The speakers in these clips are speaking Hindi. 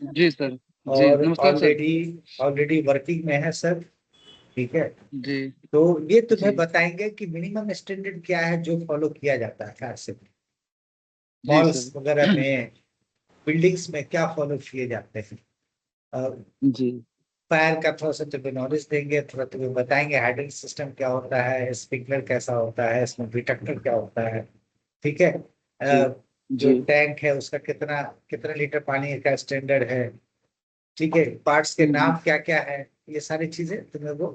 जी सर। जी और नमस्कार सर। ऑलरेडी ऑलरेडी वर्किंग में है सर। ठीक है। जी तो ये तुम्हें जी बताएंगे कि मिनिमम स्टैंडर्ड क्या है जो फॉलो किया जाता है कार से, जी मॉल्स सर। वगैरह में, बिल्डिंग्स में क्या फॉलो किए जाते हैं। जी फायर का थोड़ा सा तुम्हें नॉलेज देंगे, थोड़ा तुम्हें बताएंगे हाइड्रिक सिस्टम क्या होता है, स्प्रिंकलर कैसा होता है, इसमें डिटेक्टर क्या होता है। ठीक है। जी जो जी। टैंक है उसका कितना कितना लीटर पानी का स्टैंडर्ड है। ठीक है। पार्ट्स के हम्म। नाम क्या क्या है, ये सारी चीजें तुम्हें वो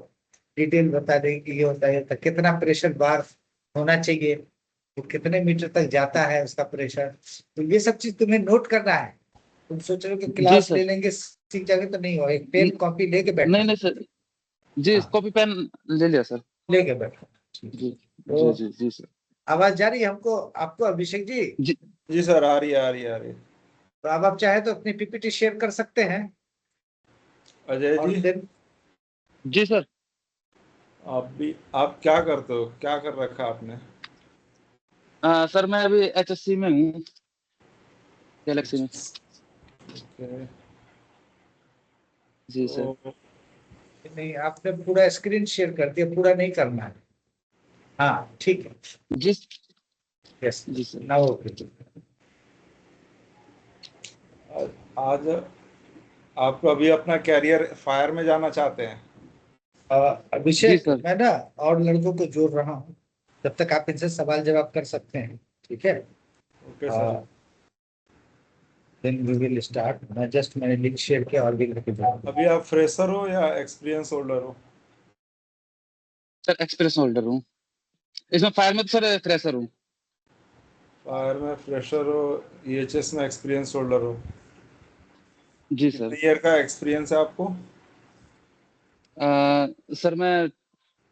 डिटेल बता देंगे कि ये होता है, ये होता है। कितना प्रेशर बार होना चाहिए, वो कितने मीटर तक जाता है उसका प्रेशर। तो ये सब चीज तुम्हें नोट करना है। तुम सोच रहे हो कि जी क्लास ले सर। लेंगे सीख जाएंगे, तो नहीं होगा। एक पेन न- कॉपी लेके नहीं बैठना। नहीं सर। जी हाँ, कॉपी पेन ले लिया सर। लेके बैठना। ठीक है। जी जी तो जी जी सर। आवाज जा रही है हमको, आपको अभिषेक जी? जी जी सर, आ रही है, आ रही है, आ रही है। तो अब आप चाहे तो अपनी पीपीटी शेयर कर सकते हैं। अजय और जी, देन जी सर। आप क्या करते हो, क्या कर रखा है आपने? सर मैं अभी एचएससी में हूँ, गैलेक्सी में। ओके। जी सर। तो नहीं, आपने पूरा स्क्रीन शेयर कर दिया, पूरा नहीं करना है। हाँ ठीक है। जी यस। जी सर। Now okay. आज आप अभी अपना कैरियर फायर में जाना चाहते हैं? जी अभिषेक, सर। मैं ना और लड़कों को जोड़ रहा हूँ, तब तक आप इनसे सवाल जवाब कर सकते हैं। ठीक है। Okay sir. Then we will start. मैंने लिंक शेयर किया और भी लड़के जोड़ अभी दूंगा। आप फ्रेशर हो या एक्सपीरियंस होल्डर हो? सर एक्सप्रेस होल्डर हूँ, इसमें फायर में तो सर फ्रेशर हूँ। फायर में फ्रेशर हो, ईएचएस में एक्सपीरियंस होल्डर हो। जी सर। कितने ईयर का एक्सपीरियंस है आपको? सर मैं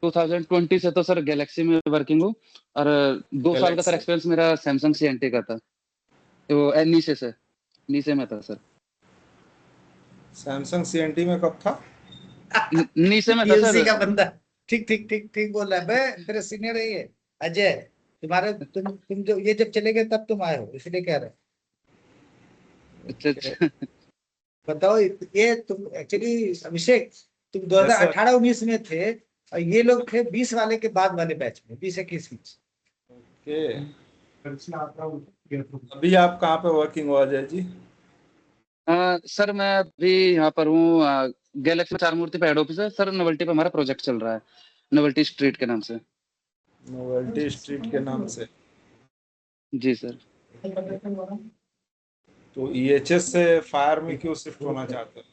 2020 से तो सर गैलेक्सी में वर्किंग हूँ। और 2 साल का सर गैलेक्सी। एक्सपीरियंस मेरा सैमसंग सीएनटी का था। तो नीचे से नीचे में था सर। सैमसंग सीएनटी में कब था? नीचे में था पीएलसी सर। का बंदा। ठीक ठीक ठीक ठीक बोल रहा है बे, तेरे सीनियर है ये। अजय, तुम्हारे तुम जो ये जब चले गए तब तुम आए हो, इसलिए कह रहे हैं। अच्छा अच्छा। बताओ, ये तुम एक्चुअली अभिषेक, तुम यस सर। 2018-19 में थे, और ये लोग थे 20 वाले के बाद वाले बैच में, 20-21 में। ओके। अभी आप कहाँ पे वर्किंग हो अजय जी? सर मैं अभी यहाँ पर हूँ, गैलेक्सी चार मूर्ति पे हेड ऑफिस है सर। नोवेल्टी पे हमारा प्रोजेक्ट चल रहा है, नोवेल्टी स्ट्रीट के नाम से। नोवेल्टी स्ट्रीट के नाम से। जी सर। तो ईएचएस से फायर में क्यों शिफ्ट होना चाहते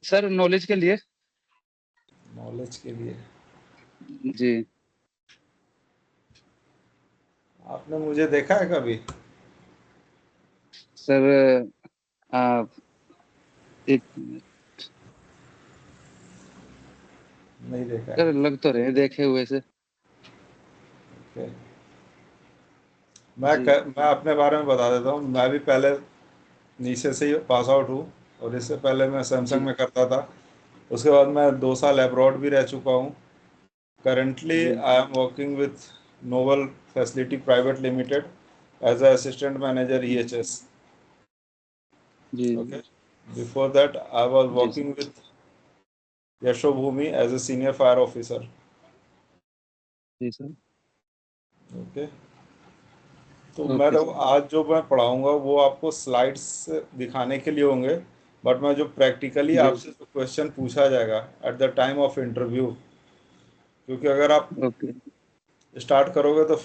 सर नॉलेज के लिए। हो? नॉलेज के लिए। जी आपने मुझे देखा है कभी? सर। आ, एक मिनट। नहीं देखा है। सर लग तो रहे देखे हुए से। ओके। जी मैं अपने बारे में बता देता हूँ। मैं भी पहले नीचे से ही पास आउट हूँ, और इससे पहले मैं सैमसंग जी में करता था। उसके बाद मैं 2 साल अब्रॉड भी रह चुका हूँ। करेंटली जी I am working with noble facility private limited as a assistant manager EHS. जी okay. Before that I was जी sir. Working with Yashobhoomi as a senior fire officer. जी सर। ओके। तो ओके सर। आज जो मैं पढ़ाऊंगा वो आपको स्लाइड्स दिखाने के लिए होंगे, बट मैं जो प्रैक्टिकली जी आपसे जो क्वेश्चन पूछा जाएगा at the time of interview, क्योंकि अगर आप ओके। स्टार्ट करोगे तो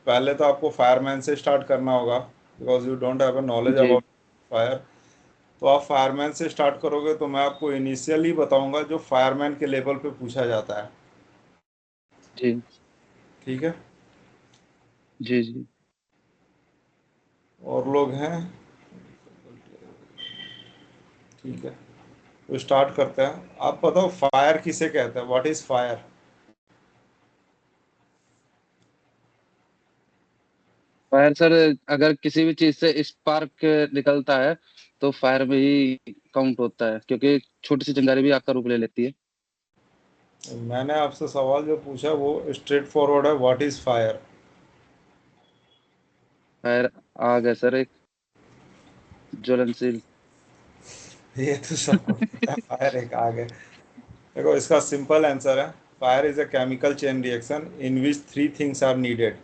पहले तो आपको फायरमैन से स्टार्ट करना होगा, because you don't have a knowledge जी अबाउट फायर। तो आप फायरमैन से स्टार्ट करोगे तो मैं आपको इनिशियली बताऊंगा जो फायरमैन के लेवल पे पूछा जाता है। जी ठीक है। जी जी। और लोग हैं? ठीक है, तो स्टार्ट करते हैं। आप बताओ फायर किसे कहते हैं, what is fire? Fire sir, अगर किसी भी चीज से स्पार्क निकलता है तो फायर में ही काउंट होता है, क्योंकि छोटी सी चिंगारी भी आग का रूप ले लेती है। मैंने आपसे सवाल जो पूछा वो स्ट्रेट फॉरवर्ड है, व्हाट इज फायर? फायर आग है सर एक। ज्वलनशील। ये तो सबको पता है, फायर एक आग है। देखो इसका सिंपल आंसर है, fire is a chemical chain reaction in which 3 things are needed.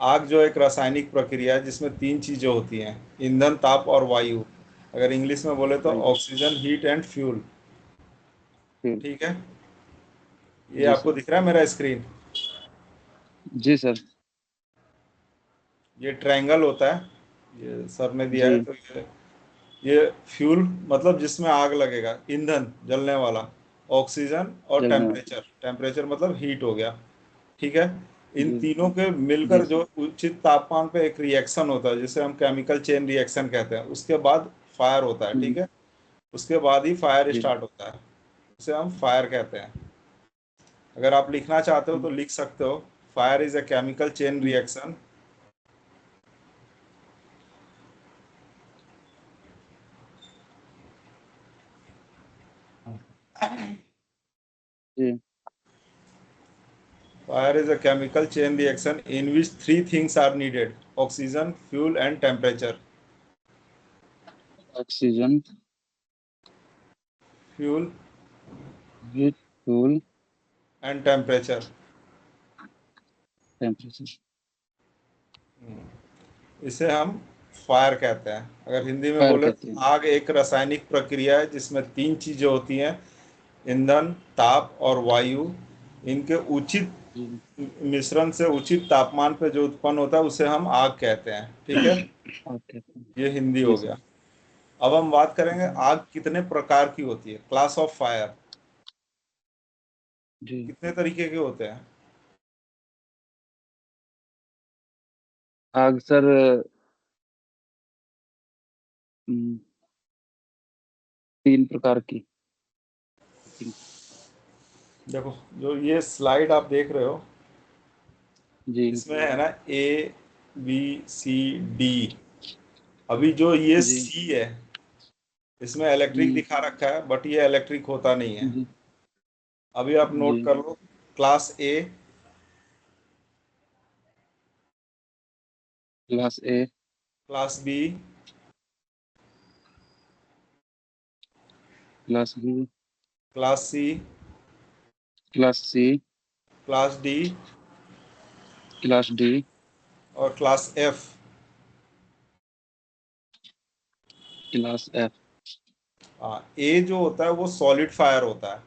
आग जो एक रासायनिक प्रक्रिया है जिसमें 3 चीजें होती हैं, ईंधन, ताप और वायु। अगर इंग्लिश में बोले तो वायु। Oxygen, heat and fuel. फिर। ठीक है, ये जी आपको सर। दिख रहा है मेरा स्क्रीन? जी सर। ये ट्रायंगल होता है, ये सर ने दिया है, जी तो ये फ्यूल मतलब जिसमें आग लगेगा, ईंधन जलने वाला, ऑक्सीजन और जलने वाला। टेम्परेचर। टेम्परेचर मतलब हीट हो गया। ठीक है, इन जी। तीनों के जी मिलकर जो सर। उचित तापमान पे एक रिएक्शन होता है जिसे हम केमिकल चेन रिएक्शन कहते हैं, उसके बाद फायर होता है। ठीक है, उसके बाद ही फायर जी। स्टार्ट होता है, उसे हम फायर कहते हैं। अगर आप लिखना चाहते हो तो लिख सकते हो, fire is a chemical chain reaction जी। Fire is a chemical chain reaction in which 3 things are needed: oxygen, fuel, and temperature. Oxygen, Fuel heat, fuel, and temperature. Temperature. इसे हम फायर कहते हैं। अगर हिंदी में फायर बोले कहते तो हैं। आग एक रासायनिक प्रक्रिया है जिसमें 3 चीजें होती हैं, ईंधन, ताप और वायु। इनके उचित जी। मिश्रण से उचित तापमान पे जो उत्पन्न होता है उसे हम आग कहते हैं। ठीक है, आग कहते हैं। ये हिंदी जी हो सर। गया। अब हम बात करेंगे आग कितने प्रकार की होती है, क्लास ऑफ फायर जी। कितने तरीके के होते हैं। आग सर, हम्म, 3 प्रकार की। देखो जो ये स्लाइड आप देख रहे हो, जी। इसमें है ना ए, बी, सी, डी। अभी जो ये जी। सी है, इसमें इलेक्ट्रिक जी। दिखा रखा है बट ये इलेक्ट्रिक होता नहीं है। जी। अभी आप जी। नोट कर लो, class A, class A. Class B, class B. Class C, class C. Class D class D. और क्लास एफ। Class F. हाँ, ए जो होता है वो सॉलिड फायर होता है,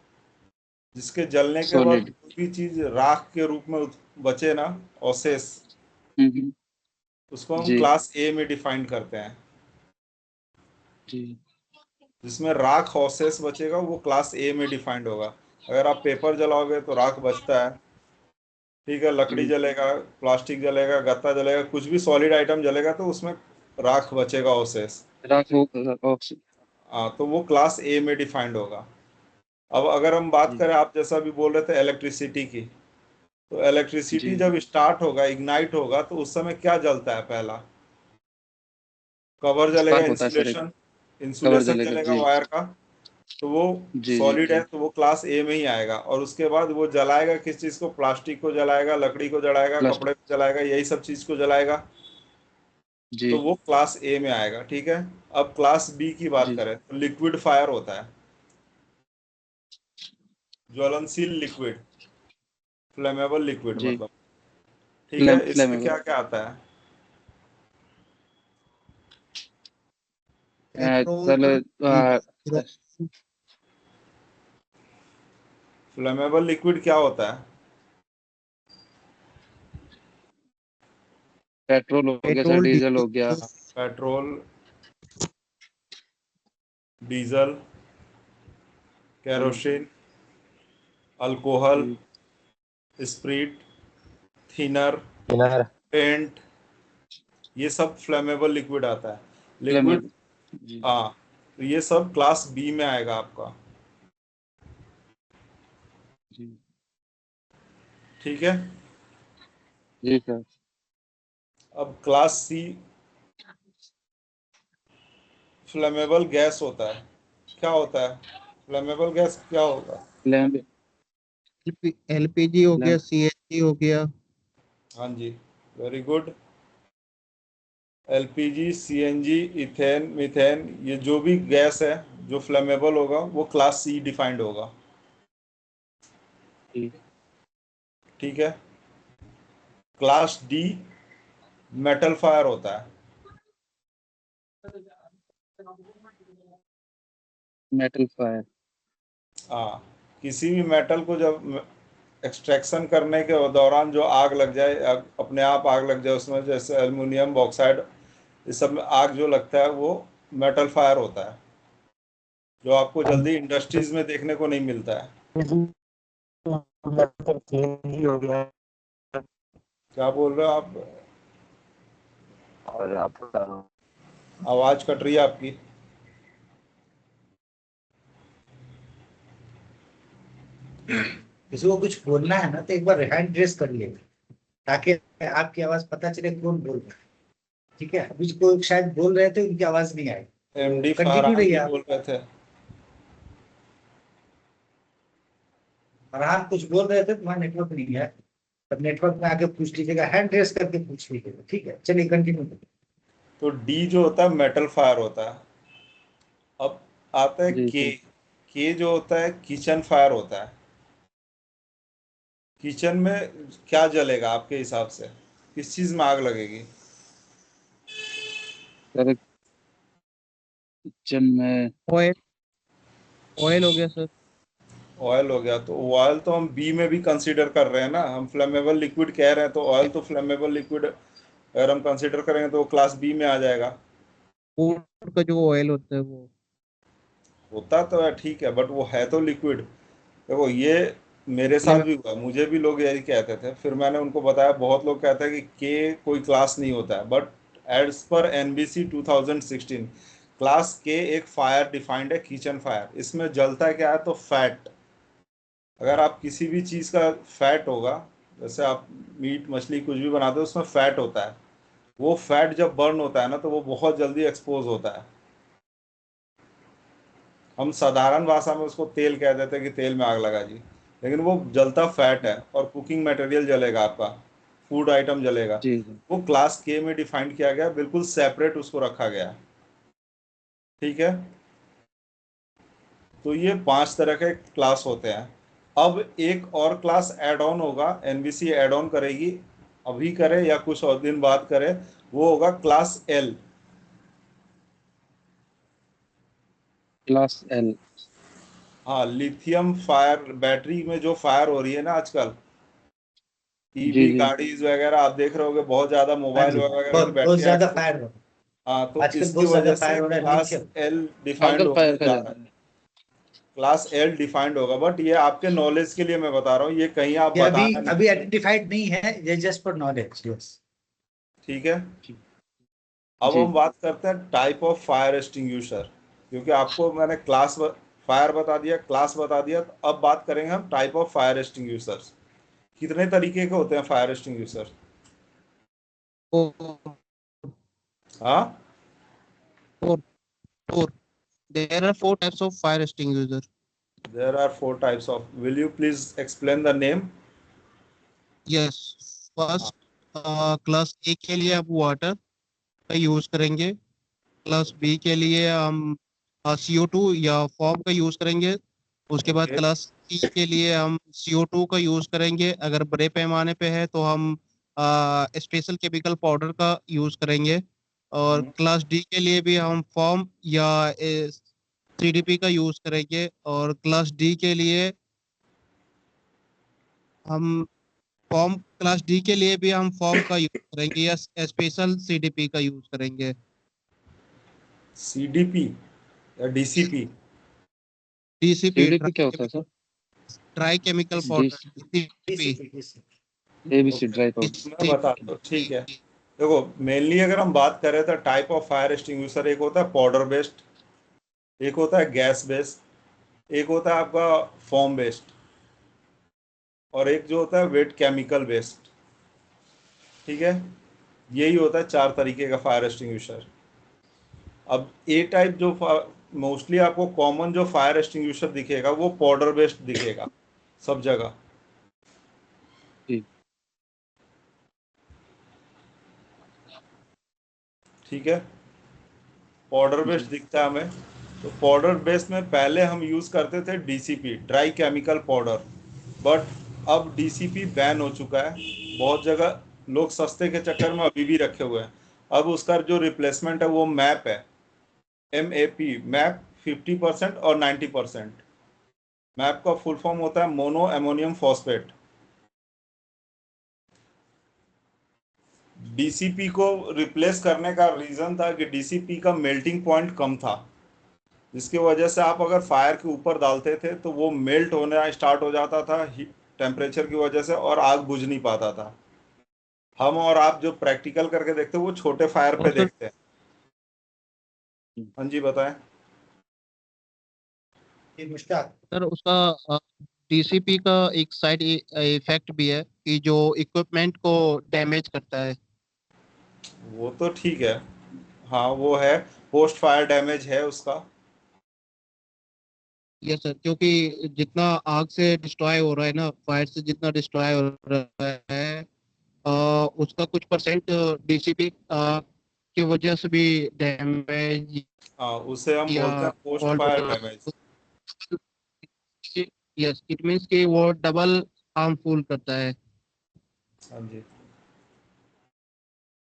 जिसके जलने के बाद सॉलिड। कोई भी चीज राख के रूप में बचे ना, अवशेष, हम्म। उसको हम जी। क्लास ए में डिफाइन करते हैं। जी। जिसमें राख अवशेष बचेगा वो क्लास ए में डिफाइंड होगा। अगर आप पेपर जलाओगे तो राख बचता है। ठीक है, लकड़ी जी। जलेगा, प्लास्टिक जलेगा, गत्ता जलेगा, कुछ भी सॉलिड आइटम जलेगा तो उसमें राख बचेगा, अवशेष। राख ऑक्सीजन। हाँ, तो वो क्लास ए में डिफाइंड होगा। अब अगर हम बात जी। करें, आप जैसा भी बोल रहे थे इलेक्ट्रिसिटी की, तो इलेक्ट्रिसिटी जी। जब स्टार्ट होगा, इग्नाइट होगा, तो उस समय क्या जलता है? पहला कवर जलेगा, स्पार्क होता है सर एक। इंसुलेशन, कवर इंसुलेशन जलेगा। जलेगा जी। वायर का। तो वो जी। जी। सॉलिड है जी। तो वो क्लास ए में ही आएगा। और उसके बाद वो जलाएगा किस चीज को? प्लास्टिक को जलाएगा, लकड़ी को जलाएगा, प्लास्टिक। कपड़े को जलाएगा, यही सब चीज को जलाएगा। जी। तो वो क्लास ए में आएगा। ठीक है, अब क्लास बी की बात जी। करें तो लिक्विड फायर होता है, ज्वलनशील लिक्विड, फ्लेमेबल लिक्विड जी। मतलब। ठीक है, इसमें फ्लेमेबल। क्या क्या आता है? पेट्रोल, सर, फ्लेमेबल लिक्विड क्या होता है? पेट्रोल हो गया सर, पेट्रोल, डीजल हो गया। पेट्रोल, डीजल, जी। केरोसिन, अल्कोहल, जी। स्प्रिट, थिनर, इनर। पेंट, ये सब फ्लेमेबल लिक्विड आता है। Liquid, flammable. जी। हाँ, तो ये सब क्लास बी में आएगा आपका। जी। ठीक है, जी सर। अब क्लास सी फ्लेमेबल गैस होता है। क्या होता है फ्लेमेबल गैस? क्या होगा? फ्लेम। एलपीजी हो फ्लेम। गया, सीएनजी हो गया। हाँ जी, very good. LPG, CNG, ethane, methane, ये जो भी गैस है जो फ्लेमेबल होगा वो क्लास सी डिफाइंड होगा। जी। ठीक है। क्लास डी मेटल फायर होता है। Metal fire. हाँ, किसी भी मेटल को जब एक्सट्रैक्शन करने के दौरान जो आग लग जाए, अपने आप आग लग जाए उसमें, जैसे एल्युमिनियम, बॉक्साइड, इस सब में आग जो लगता है वो मेटल फायर होता है, जो आपको जल्दी इंडस्ट्रीज में देखने को नहीं मिलता है। हो गया। क्या बोल रहे हो आप? और आपका आवाज कट रही है आपकी। किसी को कुछ बोलना है ना तो एक बार हैंड रेस कर लिए, ताकि आपकी आवाज पता चले कौन बोल रहा है। ठीक है, अभी कोई शायद बोल रहे थे, उनकी आवाज नहीं आई, तो एमडी कंटिन्यू फरहान रहिए जी आप। बोल रहे थे। फरहान कुछ बोल रहे थे, तुम्हारा नेटवर्क नहीं है, तब नेटवर्क में आके पूछ लीजिएगा, हैंड रेस करके पूछ लीजिएगा। ठीक है, चलिए कंटिन्यू। तो डी जो होता है मेटल फायर होता है। अब आता है जी के। जी। के जो होता है किचन फायर होता है। किचन में क्या जलेगा आपके हिसाब से? किस चीज में आग लगेगी? सर किचन में। ऑयल ऑयल हो गया सर। ऑयल हो गया, तो ऑयल तो हम बी में भी कंसीडर कर रहे हैं ना, हम फ्लेमेबल लिक्विड कह रहे हैं, तो ऑयल तो फ्लेमेबल लिक्विड अगर हम कंसीडर करेंगे तो वो क्लास बी में आ जाएगा। फूड का जो ऑयल होता है वो। होता तो है, ठीक है, बट वो है तो लिक्विड। देखो ये मेरे साथ फ्लेवर। भी हुआ, मुझे भी लोग यही कहते थे, फिर मैंने उनको बताया, बहुत लोग कहते हैं कि के कोई क्लास नहीं होता है, but as per NBC 2016 class के एक फायर डिफाइंड है, किचन फायर। इसमें जलता क्या है? तो फैट। अगर आप किसी भी चीज़ का फैट होगा, जैसे आप मीट मछली कुछ भी बनाते हो उसमें फैट होता है, वो फैट जब बर्न होता है ना तो वो बहुत जल्दी एक्सपोज होता है। हम साधारण भाषा में उसको तेल कह देते हैं कि तेल में आग लगा जी, लेकिन वो जलता फैट है, और कुकिंग मटेरियल जलेगा आपका, फूड आइटम जलेगा। जी जी। वो क्लास के में डिफाइंड किया गया, बिल्कुल सेपरेट उसको रखा गया। ठीक है। तो ये 5 तरह के क्लास होते हैं। अब एक और क्लास एड ऑन होगा, एनबीसी एड ऑन करेगी, अभी करे या कुछ और दिन बाद करे, वो होगा क्लास एल। Class L. हाँ, लिथियम फायर बैटरी में जो फायर हो रही है ना आजकल, जी ईवी जी। गाड़ीज वगैरह आप देख रहे होगे, बहुत ज्यादा हाँ मोबाइल जी, वगैरह की बहुत बैटरियां ज्यादा फायर हो, हाँ, तो आजकल इसकी बहुत ज्यादा वजह से फायर हो रहा है क्लास लिथियम। एल डिफाइंड पागल फायर होने का जा रहा जाता है। है। क्लास एल डिफाइंड होगा, बट ये आपके नॉलेज के लिए मैं बता रहा हूँ, ये कहीं आप ये अभी बताना नहीं। अभी आइडेंटिफाइड नहीं है, ये जस्ट फॉर नॉलेज। यस। ठीक है। जी अब जी। हम बात करते हैं टाइप ऑफ फायर एक्सटिंग्विशर, क्योंकि आपको मैंने फायर बता दिया, क्लास बता दिया, तो अब बात करेंगे हम टाइप ऑफ फायर एक्सटिंग्विशर्स। कितने तरीके के होते हैं फायर एक्सटिंग्विशर? फोर हाँ, four four there are 4 types of fire extinguisher. There are 4 types of, will you please explain the name? Yes. First, class A के लिए आप वाटर का यूज करेंगे। क्लास बी के लिए हम CO2 या फॉर्म का यूज करेंगे। उसके बाद ओके। क्लास सी के लिए हम CO2 का यूज करेंगे। अगर बड़े पैमाने पे है तो हम स्पेशल केमिकल पाउडर का यूज करेंगे। और क्लास डी के लिए भी हम फॉर्म या CDP का यूज करेंगे। और क्लास डी के लिए हम क्लास डी के लिए भी हम फॉर्म का यूज करेंगे या स्पेशल CDP का यूज करेंगे। सीडीपी या डीसीपी? DCP सीडीपी क्या होता है sir? Dry chemical D powder DCP। ABC okay, dry powder. मैं बता दो, ठीक है। देखो, मेनली अगर हम बात करें तो टाइप ऑफ फायर एक्सटिंग्विशर, एक होता है पाउडर बेस्ड, एक होता है गैस बेस्ड, एक होता है आपका फॉर्म बेस्ड, और एक जो होता है वेट केमिकल बेस्ड। ठीक है। यही होता है 4 तरीके का फायर एक्सटिंग्विशर। अब ए टाइप जो मोस्टली आपको कॉमन जो फायर एक्सटिंग्विशर दिखेगा वो पाउडर बेस्ड दिखेगा सब जगह। जी। ठीक है, पाउडर बेस्ड दिखता है हमें। तो पाउडर बेस्ड में पहले हम यूज़ करते थे DCP, dry chemical powder, but अब डीसीपी बैन हो चुका है। बहुत जगह लोग सस्ते के चक्कर में अभी भी रखे हुए हैं। अब उसका जो रिप्लेसमेंट है वो मैप है, MAP, मैप 50% और 90%। मैप का फुल फॉर्म होता है मोनो अमोनियम फॉस्फेट। डीसीपी को रिप्लेस करने का रीज़न था कि डीसीपी का मेल्टिंग पॉइंट कम था, जिसकी वजह से आप अगर फायर के ऊपर डालते थे तो वो मेल्ट होना स्टार्ट हो जाता था टेम्परेचर की वजह से, और आग बुझ नहीं पाता था। हम और आप जो प्रैक्टिकल करके देखते हैं वो छोटे फायर पे और सर देखते हैं। हाँ जी, बताएं। ये मुश्ताक। सर उसका टीसीपी का एक साइड इफेक्ट भी है कि जो इक्विपमेंट को डैमेज करता है। वो तो ठीक है, हाँ वो है, पोस्ट फायर डैमेज है उसका। यस सर, क्योंकि जितना आग से डिस्ट्रॉय हो रहा है ना, फायर से जितना डिस्ट्रॉय हो रहा है, उसका कुछ परसेंट डीसीपी की वजह से भी डैमेज हाँ, उसे हम या बोलते हैं पोस्ट फॉल्ट फायर होना। डैमेज। यस, इट मीन्स कि वो डबल हार्मफुल करता है। हाँ जी,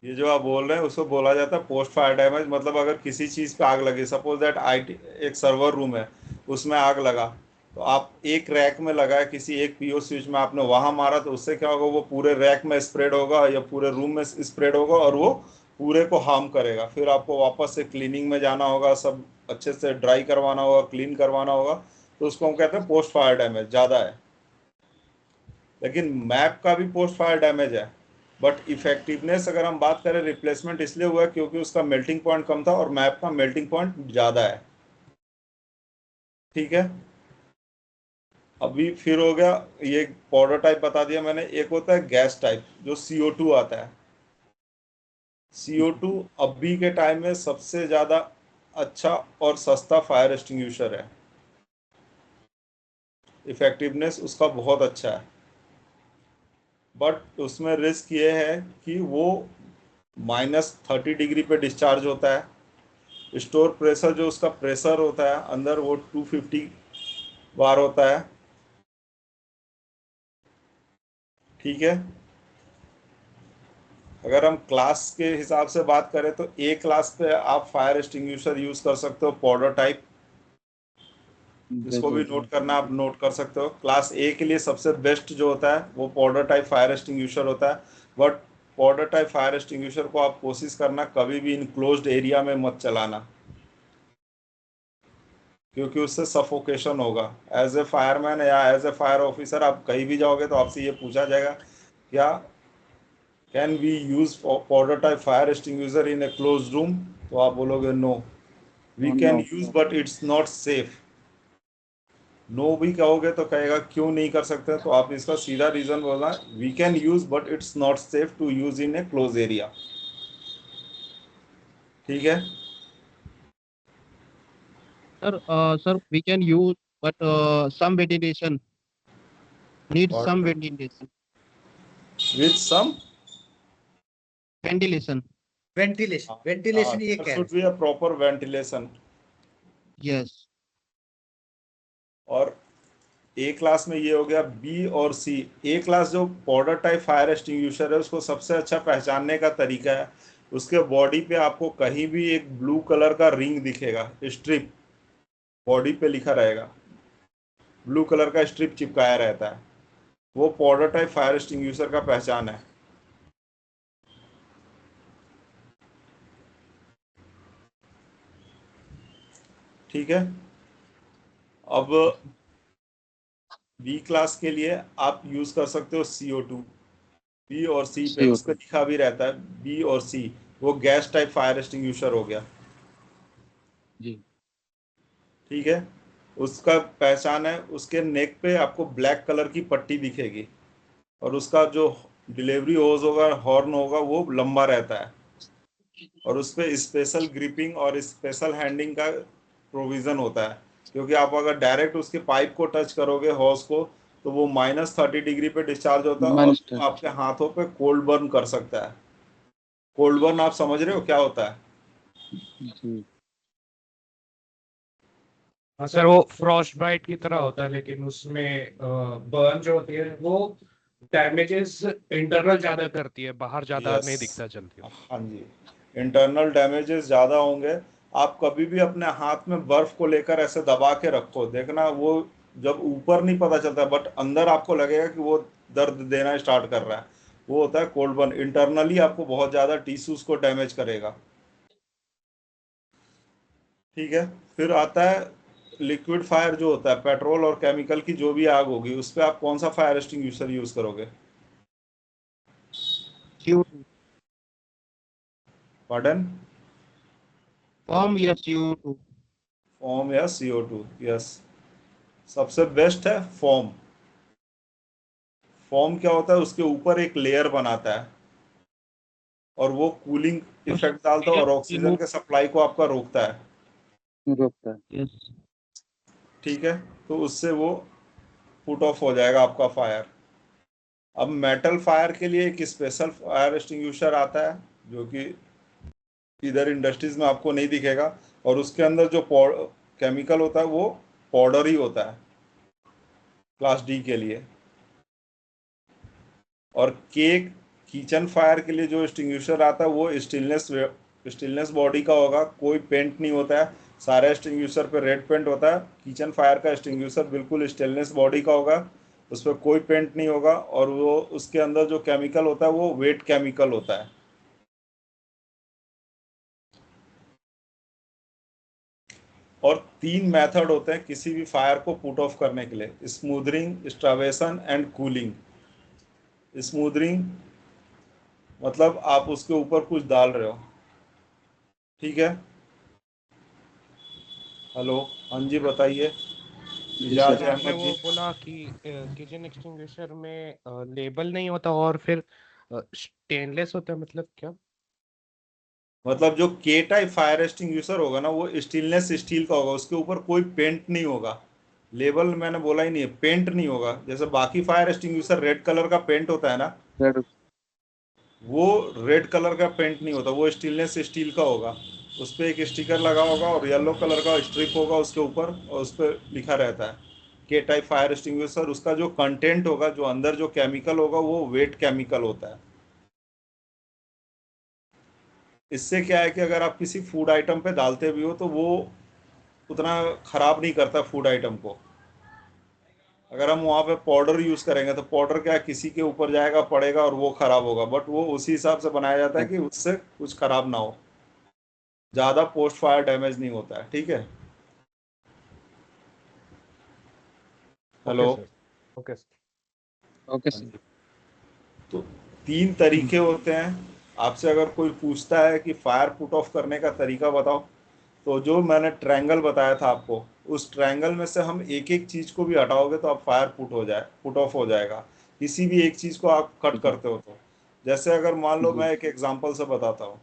ये जो आप बोल रहे हैं उसको बोला जाता है पोस्ट फायर डैमेज। मतलब अगर किसी चीज़ पे आग लगी, सपोज दैट IT एक सर्वर रूम है, उसमें आग लगा, तो आप एक रैक में लगा है, किसी एक पीओ स्विच में आपने वहां मारा, तो उससे क्या होगा, वो पूरे रैक में स्प्रेड होगा या पूरे रूम में स्प्रेड होगा, और वो पूरे को हार्म करेगा। फिर आपको वापस से क्लीनिंग में जाना होगा, सब अच्छे से ड्राई करवाना होगा, क्लीन करवाना होगा। तो उसको हम कहते हैं पोस्ट फायर डैमेज ज़्यादा है। लेकिन मैप का भी पोस्ट फायर डैमेज है, बट इफेक्टिवनेस अगर हम बात करें, रिप्लेसमेंट इसलिए हुआ क्योंकि उसका मेल्टिंग पॉइंट कम था और मैप का मेल्टिंग पॉइंट ज़्यादा है। ठीक है, अभी फिर हो गया, ये पाउडर टाइप बता दिया मैंने। एक होता है गैस टाइप, जो CO2 आता है। CO2 अभी के टाइम में सबसे ज़्यादा अच्छा और सस्ता फायर एक्सटिंग्विशर है। इफेक्टिवनेस उसका बहुत अच्छा है, बट उसमें रिस्क ये है कि वो -30 डिग्री पे डिस्चार्ज होता है। स्टोर प्रेशर जो उसका प्रेशर होता है अंदर, वो 250 बार होता है। ठीक है, अगर हम क्लास के हिसाब से बात करें तो A क्लास पे आप फायर एक्सटिंग्विशर यूज कर सकते हो पाउडर टाइप। जी इसको जी। भी नोट करना, आप नोट कर सकते हो। क्लास A के लिए सबसे बेस्ट जो होता है वो पाउडर टाइप फायर एक्सटिंग्विशर होता है। But powder type fire extinguisher को आप कोशिश करना कभी भी इनक्लोज्ड एरिया में मत चलाना, क्योंकि उससे सफोकेशन होगा। एज ए फायरमैन या एज ए फायर ऑफिसर आप कहीं भी जाओगे तो आपसे ये पूछा जाएगा, क्या can we use powder type fire extinguisher in a close room? तो आप बोलोगे no, we can no. Use but it's not safe. No भी कहोगे तो कहेगा क्यों नहीं कर सकते, तो आप इसका सीधा रीजन बोलना, we can use but it's not safe to use in a close area. ठीक है, sir we can use but some ventilation, need some ventilation. With some, ventilation. Ventilation, हाँ, वेंटिलेशन ये देयर कह शुड रहे be a proper ventilation. Yes. और ए क्लास में ये हो गया। बी और सी, ए क्लास जो पाउडर टाइप फायर एक्सटिंग्विशर है, उसको सबसे अच्छा पहचानने का तरीका है, उसके बॉडी पे आपको कहीं भी एक ब्लू कलर का रिंग दिखेगा, स्ट्रिप बॉडी पे लिखा रहेगा, ब्लू कलर का स्ट्रिप चिपकाया रहता है, वो पाउडर टाइप फायर एक्सटिंग्विशर का पहचान है। ठीक है, अब बी क्लास के लिए आप यूज कर सकते हो CO2। बी और सी पे उस पे CO2। लिखा भी रहता है, बी और सी, वो गैस टाइप फायर एक्सटिंग्विशर हो गया। जी। ठीक है, उसका पहचान है, उसके नेक पे आपको ब्लैक कलर की पट्टी दिखेगी, और उसका जो डिलीवरी होज होगा, हॉर्न होगा, वो लंबा रहता है, और उस पे स्पेशल ग्रिपिंग और स्पेशल हैंडिंग का प्रोविज़न होता है। क्योंकि आप अगर डायरेक्ट उसके पाइप को टच करोगे, हॉज को, तो वो -30 डिग्री पे डिस्चार्ज होता है और माइनस आपके हाथों पे कोल्ड बर्न कर सकता है। कोल्ड बर्न आप समझ रहे हो क्या होता है? जी। हाँ सर, वो फ्रॉस्ट बाइट की तरह होता है, लेकिन उसमें बर्न जो होती है वो डैमेजेस इंटरनल ज्यादा करती है, बाहर ज्यादा यस, नहीं दिखता जल्दी। हाँ जी, इंटरनल डैमेजेस ज़्यादा होंगे। आप कभी भी अपने हाथ में बर्फ को लेकर ऐसे दबा के रखो, देखना वो जब ऊपर नहीं पता चलता बट अंदर आपको लगेगा कि वो दर्द देना स्टार्ट कर रहा है। वो होता है कोल्ड बर्न, इंटरनली आपको बहुत ज़्यादा टिश्यूज को डैमेज करेगा। ठीक है। फिर आता है लिक्विड फायर, जो होता है पेट्रोल और केमिकल की जो भी आग होगी उस पर आप कौन सा फायर एक्सटिंग्विशर यूज करोगे? CO2 pardon? फॉर्म या CO2? फोम या CO2? यस, सबसे बेस्ट है फोम। फोम क्या होता है, उसके ऊपर एक लेयर बनाता है और वो कूलिंग इफेक्ट डालता है और ऑक्सीजन के सप्लाई को आपका रोकता है। रोकता है। यस। ठीक है, तो उससे वो पुट ऑफ हो जाएगा आपका फायर। अब मेटल फायर के लिए एक स्पेशल फायर एक्सटिंग्विशर आता है जो कि इधर इंडस्ट्रीज में आपको नहीं दिखेगा, और उसके अंदर जो केमिकल होता है वो पाउडर ही होता है क्लास डी के लिए। और केक किचन फायर के लिए जो एक्सटिंग्विशर आता है वो स्टेनलेस बॉडी का होगा, कोई पेंट नहीं होता है। सारे एक्सटिंग्विशर पे रेड पेंट होता है, किचन फायर का एक्सटिंग्विशर बिल्कुल स्टेनलेस बॉडी का होगा, उस पर कोई पेंट नहीं होगा, और वो उसके अंदर जो केमिकल होता है वो वेट केमिकल होता है। और 3 मेथड होते हैं किसी भी फायर को पुट ऑफ करने के लिए: smothering, starvation and cooling. Smothering मतलब आप उसके ऊपर कुछ डाल रहे हो। ठीक है, हेलो, हाँ जी बताइए, जी सर इजाज सर। आपने अहमद वो जी। बोला कि किचन एक्सटिंग्विशर में लेबल नहीं होता और फिर स्टेनलेस होता है, मतलब क्या? मतलब जो के टाइप फायर एक्सटिंग्विशर होगा ना वो स्टेनलेस स्टील का होगा, उसके ऊपर कोई पेंट नहीं होगा। लेबल मैंने बोला ही नहीं है, पेंट नहीं होगा। जैसे बाकी फायर एक्सटिंग्विशर रेड कलर का पेंट होता है ना, रेड। वो रेड कलर का पेंट नहीं होता, वो स्टेनलेस स्टील का होगा। उस पर एक स्टिकर लगा होगा और येलो कलर का स्ट्रिप होगा उसके ऊपर, और उस पर लिखा रहता है के टाइप फायर एक्सटिंग्विशर। उसका जो कंटेंट होगा, जो अंदर जो केमिकल होगा वो वेट केमिकल होता है। इससे क्या है कि अगर आप किसी फूड आइटम पे डालते भी हो तो वो उतना खराब नहीं करता फूड आइटम को। अगर हम वहाँ पे पाउडर यूज़ करेंगे तो पाउडर क्या है, किसी के ऊपर जाएगा, पड़ेगा और वो खराब होगा, बट वो उसी हिसाब से बनाया जाता है कि उससे कुछ खराब ना हो, ज़्यादा पोस्ट फायर डैमेज नहीं होता है। ठीक है, hello, okay sir. Okay sir. Okay हाँ सर। जी। तो 3 तरीके होते हैं। आपसे अगर कोई पूछता है कि फायर पुट ऑफ करने का तरीका बताओ, तो जो मैंने ट्रायंगल बताया था आपको, उस ट्रायंगल में से हम एक एक चीज को भी हटाओगे तो आप फायर पुट ऑफ हो जाएगा। किसी भी एक चीज को आप कट ठीक है। करते हो तो, जैसे अगर मान लो, जी। मैं एक एग्जांपल से बताता हूँ।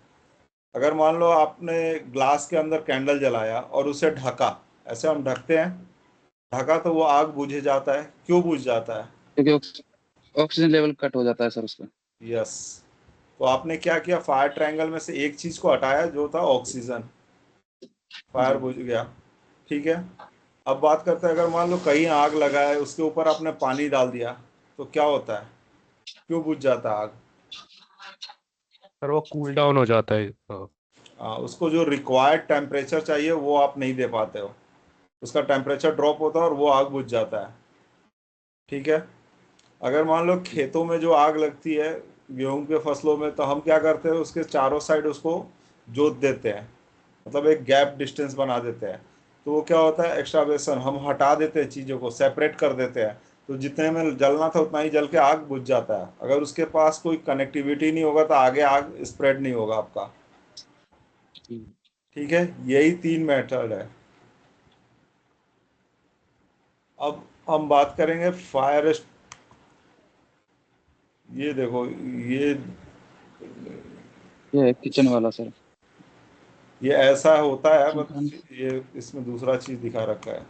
अगर मान लो आपने ग्लास के अंदर कैंडल जलाया और उसे ढका, ऐसे हम ढकते हैं, ढका तो वो आग बुझ जाता है। क्यों बुझ जाता है? क्योंकि ऑक्सीजन लेवल कट हो जाता है सर उसका। यस, तो आपने क्या किया, फायर ट्रायंगल में से एक चीज को हटाया जो था ऑक्सीजन, फायर जी। बुझ गया। ठीक है, अब बात करते हैं, अगर मान लो कहीं आग लगा है, उसके ऊपर आपने पानी डाल दिया, तो क्या होता है, क्यों बुझ जाता है आग? सर वो कूल डाउन हो जाता है। उसको जो रिक्वायर्ड टेम्परेचर चाहिए वो आप नहीं दे पाते हो, उसका टेम्परेचर ड्रॉप होता है और वो आग बुझ जाता है। ठीक है, अगर मान लो खेतों में जो आग लगती है, गेहूं के फसलों में, तो हम क्या करते हैं, उसके चारों साइड उसको जोत देते हैं, मतलब एक गैप डिस्टेंस बना देते हैं। तो वो क्या होता है, एक्स्ट्रावेशन, हम हटा देते हैं, चीज़ों को सेपरेट कर देते हैं। तो जितने में जलना था उतना ही जल के आग बुझ जाता है। अगर उसके पास कोई कनेक्टिविटी नहीं होगा तो आगे आग स्प्रेड नहीं होगा आपका। जी। ठीक है, यही 3 मेथड है। अब हम बात करेंगे फायर। ये देखो, ये ये है किचन वाला सर। ये ऐसा होता है, किचन का। बट ये इसमें दूसरा चीज दिखा रखा है।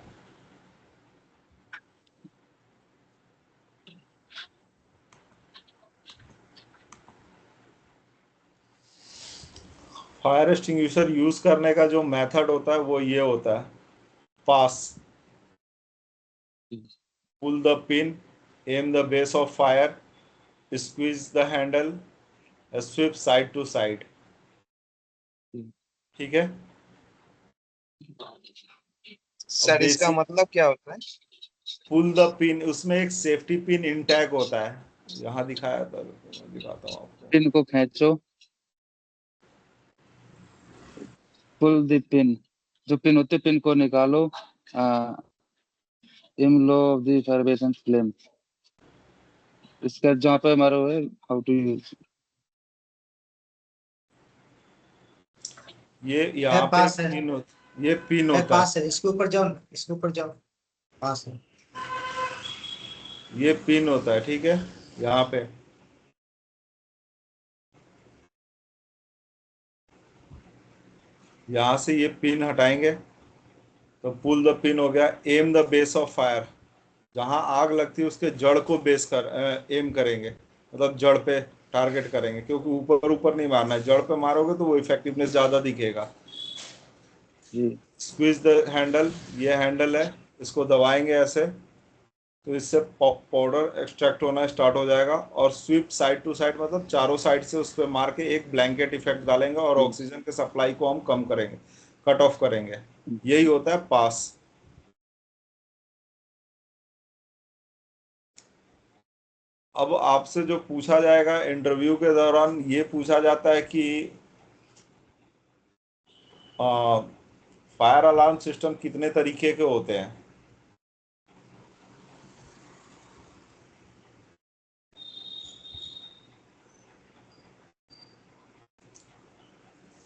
फायर एक्सटिंग्विशर यूज करने का जो मेथड होता है वो ये होता है, PASS, pull the pin, aim the base of fire, squeeze the handle, sweep side to side. ठीक है। सर इसका बेसिक मतलब क्या होता है? पुल द पिन, उसमें एक सेफ्टी पिन इंटैग होता है, यहाँ दिखाया था, मैं दिखाता हूँ आपको। पिन को खींचो, पुल द पिन, जो पिन होते पिन को निकालो, इम लो ऑफ द फायरबेसन फ्लेम, इसका जहाँ पे हमारा है हाउ टू यूज। ये यहाँ पे पास है, ये पिन होता है, पास है, इसके ऊपर जाओ, इसके ऊपर जाओ, पास है। ये पिन होता है, ठीक है। यहाँ पे यहाँ से ये पिन हटाएंगे तो पुल द पिन हो गया। M the base of fire, जहाँ आग लगती है उसके जड़ को बेस कर एम करेंगे, मतलब जड़ पे टारगेट करेंगे, क्योंकि ऊपर ऊपर नहीं मारना है, जड़ पे मारोगे तो वो इफेक्टिवनेस ज़्यादा दिखेगा। जी स्क्वीज द हैंडल, ये हैंडल है, इसको दबाएंगे ऐसे तो इससे पाउडर एक्सट्रैक्ट होना स्टार्ट हो जाएगा। और स्वीप साइड टू साइड, मतलब चारों साइड से उस पर मार के एक ब्लैंकेट इफेक्ट डालेंगे और ऑक्सीजन के सप्लाई को हम कम करेंगे, कट ऑफ करेंगे। यही होता है पास। अब आपसे जो पूछा जाएगा इंटरव्यू के दौरान, ये पूछा जाता है कि फायर अलार्म सिस्टम कितने तरीके के होते हैं।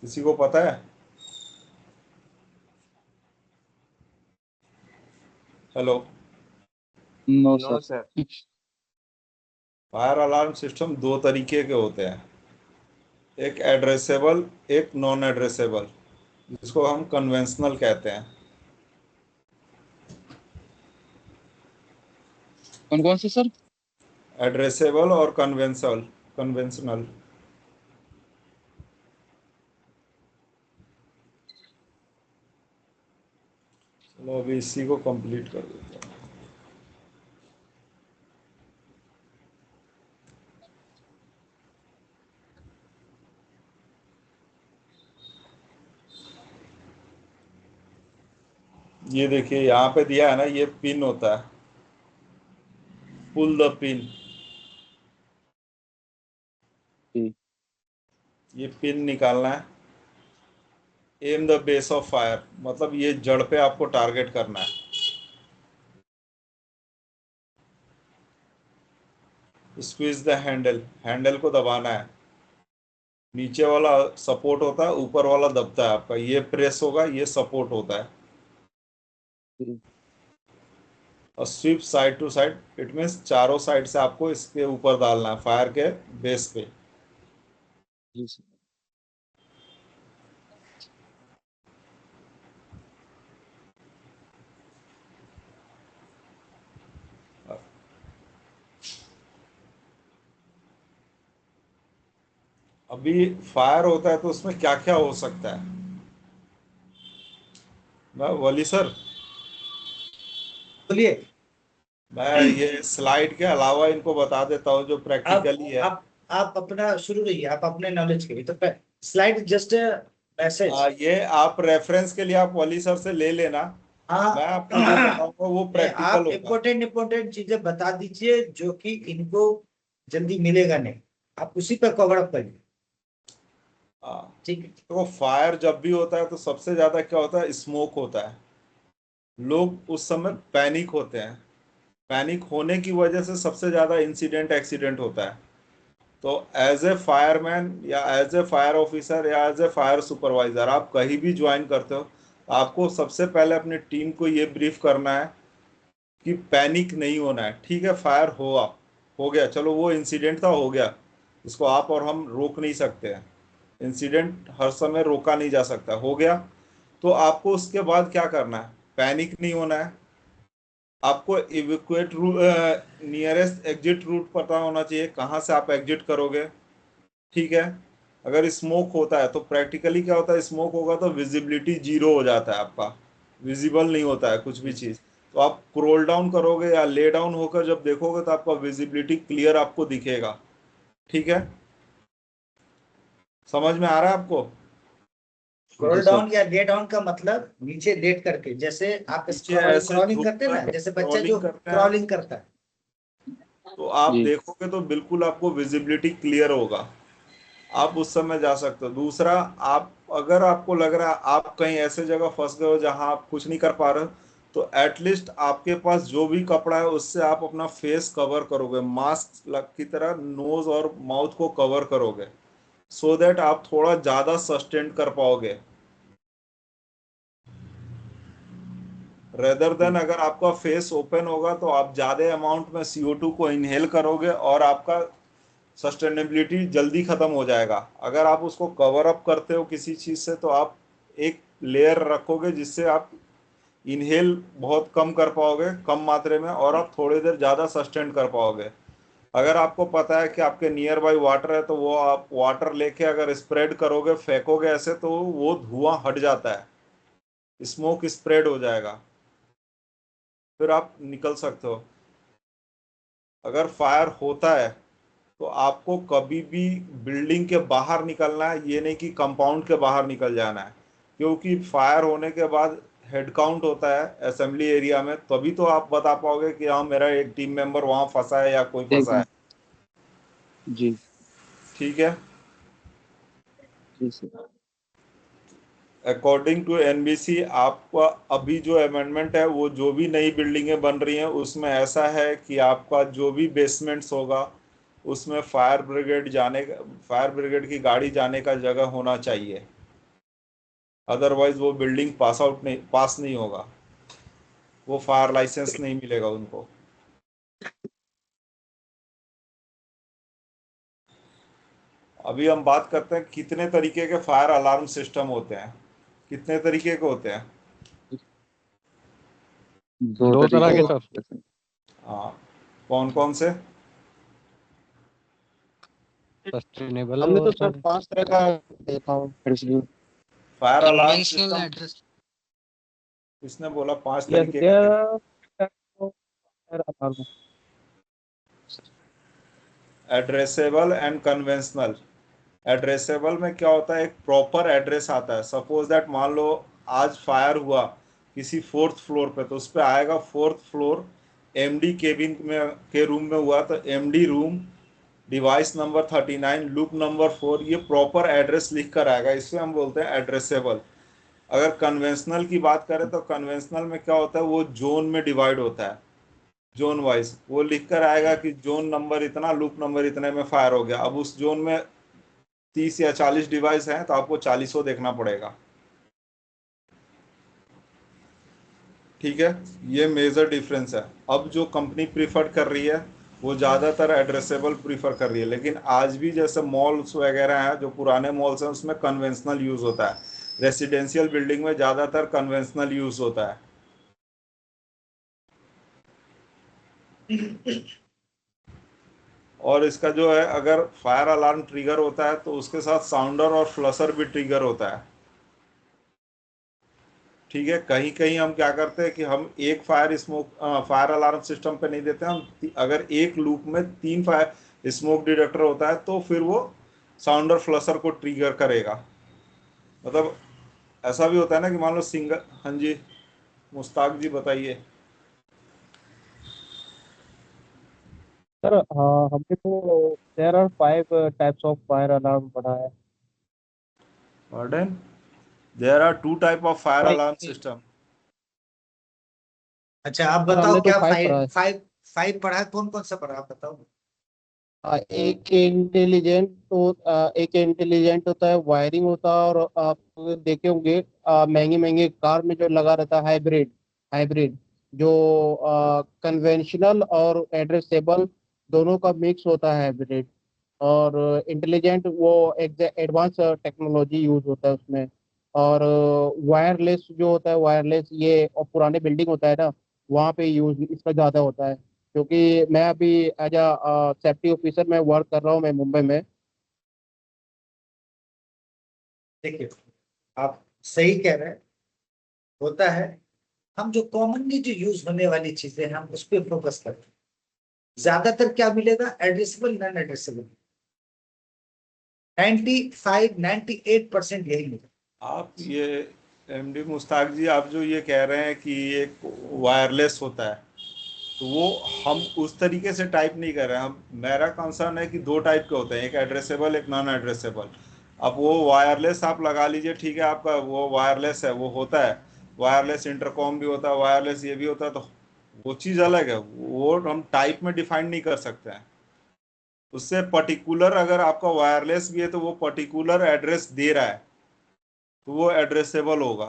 किसी को पता है? Hello. No no sir. Sir. Fire alarm system दो तरीके के होते हैं, एक एड्रेसेबल, एक नॉन एड्रेसेबल, जिसको हम कन्वेंशनल कहते हैं। कौन कौन से सर? एड्रेसेबल और कन्वेंशनल। कन्वेंशनल। चलो अभी इसी को कंप्लीट कर देते हैं। ये देखिए यहाँ पे दिया है ना, ये पिन होता है, पुल द पिन। जी ये पिन निकालना है। M the base of fire, मतलब ये जड़ पे आपको टारगेट करना है। स्क्वीज द हैंडल, हैंडल को दबाना है, नीचे वाला सपोर्ट होता है, ऊपर वाला दबता है आपका, ये प्रेस होगा, ये सपोर्ट होता है। जी और sweep side to side, it means चारों साइड से आपको इसके ऊपर डालना है, फायर के बेस पे। जी सर। अभी फायर होता है तो उसमें क्या क्या हो सकता है, मैं वली सर, बोलिए। मैं ये स्लाइड के अलावा इनको बता देता हूँ जो आप प्रैक्टिकली है। आप अपना शुरू रहिए, आप अपने नॉलेज के लिए, तो स्लाइड जस्ट मैसेज। ये आप रेफरेंस के लिए आप वली सर से ले लेना, हाँ, मैं आपको जो बताऊंगा वो प्रैक्टिकल आप होगा। इम्पोर्टेंट इम्पोर्टेंट चीजें बता दीजिए जो कि इनको जल्दी मिलेगा नहीं, आप उसी पर कवर अप करिए। हाँ, ठीक है। तो फायर जब भी होता है तो सबसे ज्यादा क्या होता है, स्मोक होता है। लोग उस समय पैनिक होते हैं, पैनिक होने की वजह से सबसे ज्यादा इंसिडेंट एक्सीडेंट होता है। तो एज ए फायरमैन या एज ए फायर ऑफिसर या एज ए फायर सुपरवाइजर आप कहीं भी ज्वाइन करते हो, आपको सबसे पहले अपनी टीम को ये ब्रीफ करना है कि पैनिक नहीं होना है। ठीक है, फायर हुआ, हो गया, चलो वो इंसिडेंट था, हो गया, इसको आप और हम रोक नहीं सकते हैं, इंसिडेंट हर समय रोका नहीं जा सकता, हो गया। तो आपको उसके बाद क्या करना है, पैनिक नहीं होना है, आपको इवैक्यूएट नियरेस्ट एग्जिट रूट पता होना चाहिए, कहाँ से आप एग्जिट करोगे। ठीक है, अगर स्मोक होता है तो प्रैक्टिकली क्या होता है, स्मोक होगा तो विजिबिलिटी जीरो हो जाता है, आपका विजिबल नहीं होता है कुछ भी चीज। तो आप क्रोल डाउन करोगे या ले डाउन होकर जब देखोगे तो आपका विजिबिलिटी क्लियर आपको दिखेगा। ठीक है, समझ में आ रहा है आपको? स्क्रॉल जी सर। डाउन या ले डाउन का मतलब नीचे लेट करके, जैसे आप नीचे ऐसे क्रॉलिंग झुक करते हैं ना, कर जैसे बच्चा स्क्रॉलिंग जो करते हैं क्रॉलिंग करता है। तो आप जी देखोगे तो बिल्कुल आपको विजिबिलिटी क्लियर होगा, आप उस समय जा सकते हो। दूसरा, आप अगर आपको लग रहा है आप कहीं ऐसे जगह फंस गए हो जहां आप कुछ नहीं कर पा रहे हो, तो एटलीस्ट आपके पास जो भी कपड़ा है उससे आप अपना फेस कवर करोगे, मास्क की तरह नोज और माउथ को कवर करोगे, सो दैट आप थोड़ा ज्यादा सस्टेन कर पाओगे, रेदर देन अगर आपका फेस ओपन होगा तो आप ज्यादा अमाउंट में CO2 को इनहेल करोगे और आपका सस्टेनेबिलिटी जल्दी खत्म हो जाएगा। अगर आप उसको कवर अप करते हो किसी चीज से तो आप एक लेयर रखोगे जिससे आप इनहेल बहुत कम कर पाओगे, कम मात्रा में, और आप थोड़ी देर ज्यादा सस्टेन कर पाओगे। अगर आपको पता है कि आपके नियर बाई वाटर है तो वो आप वाटर लेके अगर स्प्रेड करोगे, फेंकोगे ऐसे, तो वो धुआं हट जाता है, स्मोक स्प्रेड हो जाएगा, फिर आप निकल सकते हो। अगर फायर होता है तो आपको कभी भी बिल्डिंग के बाहर निकलना है, ये नहीं कि कंपाउंड के बाहर निकल जाना है, क्योंकि फायर होने के बाद हेड काउंट होता है असेंबली एरिया में, तभी तो आप बता पाओगे कि हाँ मेरा एक टीम मेंबर वहां फंसा है या कोई एक फंसा है। मिनट। जी ठीक है, जी सर। अकॉर्डिंग टू NBC आपका अभी जो अमेंडमेंट है, वो जो भी नई बिल्डिंगें बन रही हैं उसमें ऐसा है कि आपका जो भी बेसमेंट्स होगा उसमें फायर ब्रिगेड की गाड़ी जाने का जगह होना चाहिए, अदरवाइज वो बिल्डिंग पास नहीं होगा, वो फायर लाइसेंस नहीं मिलेगा उनको। अभी हम बात करते हैं कितने तरीके के फायर अलार्म सिस्टम होते हैं, कितने तरीके के होते हैं। दो दो तरह तरीके के तो के सर। सर। हाँ, कौन कौन से? सस्टेनेबल हमने तो और सर 5 तरह का देखा हूँ। फिर से fire alarm conventional system, address. किसने बोला 5 यस तरीके के? There addressable and conventional. Addressable में क्या होता है, एक प्रॉपर एड्रेस आता है। सपोज दैट मान लो आज फायर हुआ किसी 4th फ्लोर पे, तो उस पे आएगा 4th फ्लोर, MD केबिन में के रूम में हुआ तो MD room, device number 39, loop number 4, ये प्रॉपर एड्रेस लिख कर आएगा, इससे हम बोलते हैं एड्रेसेबल। अगर कन्वेंशनल की बात करें तो कन्वेंशनल में क्या होता है, वो जोन में डिवाइड होता है, जोन वाइज वो लिख कर आएगा कि जोन नंबर इतना, लूप नंबर इतने में फायर हो गया। अब उस जोन में 30 या 40 डिवाइस हैं तो आपको 40 देखना पड़ेगा। ठीक है, ये मेजर डिफरेंस है। अब जो कंपनी प्रीफर कर रही है वो ज़्यादातर एड्रेसेबल प्रीफर कर रही है, लेकिन आज भी जैसे मॉल्स वगैरह हैं, जो पुराने मॉल्स हैं, उसमें कन्वेंशनल यूज़ होता है। रेसिडेंशियल बिल्डिंग में ज़्यादातर कन्वेंशनल यूज़ होता है। और इसका जो है, अगर फायर अलार्म ट्रिगर होता है तो उसके साथ साउंडर और फ्लशर भी ट्रिगर होता है। ठीक है, कहीं कहीं हम क्या करते हैं कि हम एक फायर अलार्म सिस्टम पे नहीं देते, हम अगर एक लूप में 3 फायर स्मोक डिटेक्टर होता है तो फिर वो साउंडर फ्लशर को ट्रिगर करेगा। मतलब ऐसा भी होता है ना कि मान लो सिंगल। हाँ जी, मुस्ताक जी बताइए। सर हाँ, हमने तो there are 5 types of fire alarm पढ़ा है। Pardon? There are 2 type of fire five alarm system. अच्छा, आप सर बताओ हमने तो क्या 5 पढ़ा फाइव है। फाइव फाइव पढ़ा है, कौन कौन सा पढ़ा आप बताओ। एक इंटेलिजेंट तो एक इंटेलिजेंट होता है, वायरिंग होता है, और आप देखे होंगे महंगे महंगे कार में जो लगा रहता है हाइब्रिड। हाइब्रिड जो कन्वेंशनल और एड्रेसेबल दोनों का मिक्स होता है हाइब्रिड। और इंटेलिजेंट वो एक एडवांस टेक्नोलॉजी यूज होता है उसमें। और वायरलेस जो होता है, वायरलेस ये और पुराने बिल्डिंग होता है ना, वहाँ पे यूज इसका ज़्यादा होता है। क्योंकि मैं अभी एज अ सेफ्टी ऑफिसर मैं वर्क कर रहा हूँ, मैं मुंबई में। देखिए आप सही कह रहे हैं, होता है। हम जो कॉमनली जो यूज होने वाली चीजें हैं हम उस पर फोकस करते हैं। ज्यादातर क्या मिलेगा, एड्रेसेबल नॉन एड्रेसेबल, 95-98% यही मिलेगा। आप ये एमडी मुश्ताक जी, आप जो ये कह रहे हैं कि एक वायरलेस होता है, तो वो हम उस तरीके से टाइप नहीं कर रहे हैं। हम, मेरा कंसर्न है कि दो टाइप के होते हैं, एक एड्रेसेबल एक नॉन एड्रेसेबल। अब वो वायरलेस आप लगा लीजिए, ठीक है, आपका वो वायरलेस है, वो होता है वायरलेस इंटरकॉम भी होता है, वायरलेस ये भी होता है, तो वो चीज़ अलग है, वो हम टाइप में डिफाइन नहीं कर सकते हैं। उससे पर्टिकुलर अगर आपका वायरलेस भी है तो वो पर्टिकुलर एड्रेस दे रहा है तो वो एड्रेसेबल होगा।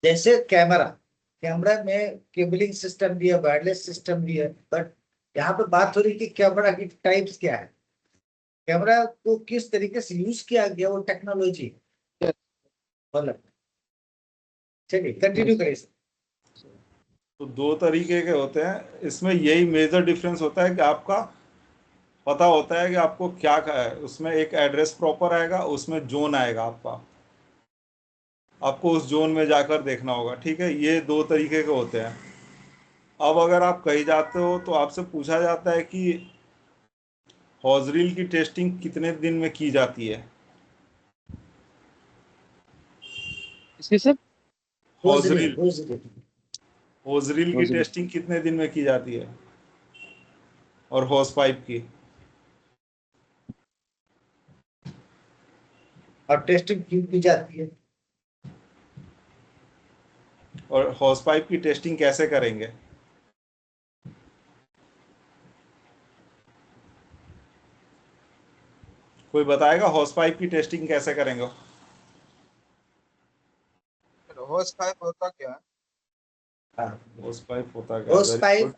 जैसे कैमरा, कैमरा में केबलिंग सिस्टम भी है, वायरलेस सिस्टम भी है, बट यहाँ पे बात हो रही है कि कैमरा की टाइप्स क्या है, कैमरा को किस तरीके से यूज किया गया, वो टेक्नोलॉजी। मतलब चलिए कंटिन्यू करिए सर। तो दो तरीके के होते हैं, इसमें यही मेजर डिफरेंस होता है कि आपका पता होता है कि आपको क्या है। उसमें एक एड्रेस प्रॉपर आएगा, उसमें जोन आएगा आपका, आपको उस जोन में जाकर देखना होगा, ठीक है। ये दो तरीके के होते हैं। अब अगर आप कहीं जाते हो तो आपसे पूछा जाता है कि हॉजरील की टेस्टिंग कितने दिन में की जाती है। इसकी सर? होजरी हॉजरील होजरी हॉजरील की रोजरी। टेस्टिंग कितने दिन में की जाती है, और हॉस पाइप की। और टेस्टिंग क्यों की जाती है। और हॉस पाइप की टेस्टिंग कैसे करेंगे? कोई बताएगा हॉस पाइप की टेस्टिंग कैसे करेंगे? होस पाइप होता क्या है? हाँ, हॉस पाइप होता क्या? होस very pipe. Good.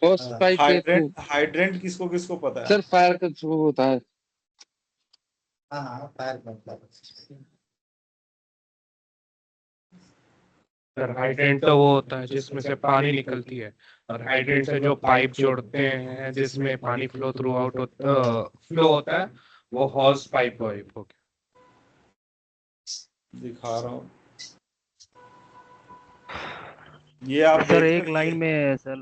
House pipe के थ्रू। हाइड्रेंट, हाइड्रेंट किसको किसको पता है? सर फायर के थ्रू होता है। हाँ हाँ फायर मतलब सर हाइड्रेंट तो वो होता है जिसमें से पानी निकलती है, और हाइड्रेंट से जो पाइप जोड़ते हैं जिसमें पानी फ्लो होता है, वो हॉस पाइप वाइप हो गया। दिखा रहा हूँ, ये आप सर देख एक रहे हैं, लाइन में है सर।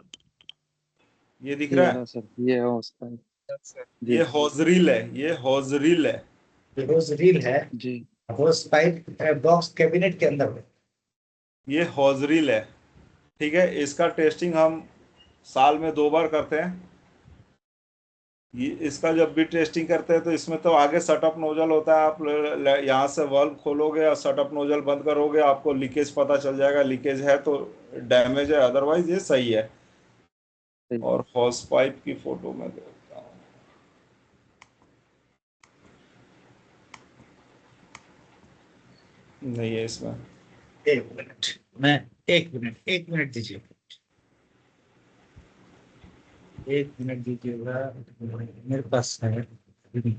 ये दिख ये रहा है, रहा सर, ये है हॉस पाइप। जी ये हॉजरील है, ये हॉजरील है। होस रील है। जी। होस पाइप बॉक्स कैबिनेट के अंदर है। ये हॉजरील है, ठीक है। इसका टेस्टिंग हम साल में 2 बार करते हैं। ये इसका जब भी टेस्टिंग करते हैं तो इसमें तो आगे सटअप नोजल होता है, आप यहाँ से वाल्व खोलोगे और सटअप नोजल बंद करोगे, आपको लीकेज पता चल जाएगा, लीकेज है तो डैमेज है, अदरवाइज ये सही है। और हॉस पाइप की फोटो में देखता हूँ, नहीं है इसमें। एक मिनट, मैं एक मिनट दीजिए, एक मिनट दीजिएगा, मेरे पास है सभी।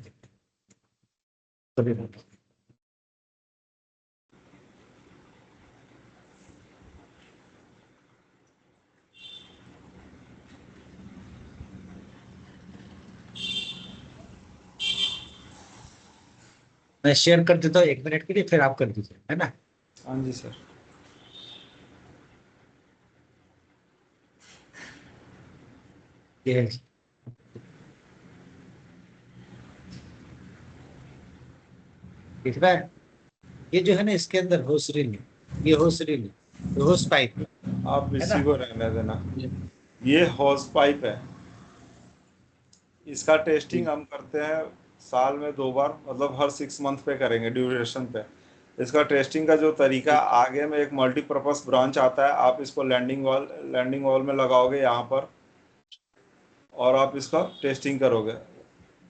मैं शेयर कर देता हूँ 1 मिनट के लिए, फिर आप कर दीजिए, है ना। हाँ जी सर। ये दिख रहा है, ये जो है ना इसके अंदर होस रील है, ये होस रील है, ये होस पाइप आप है ना। इसी को रहने देना। ये हॉस पाइप है, इसका टेस्टिंग हम करते हैं साल में 2 बार, मतलब हर 6 मंथ पे करेंगे ड्यूरेशन पे। इसका टेस्टिंग का जो तरीका, आगे में एक मल्टीपर्पज ब्रांच आता है, आप इसको लैंडिंग वॉल में लगाओगे यहाँ पर, और आप इसका टेस्टिंग करोगे।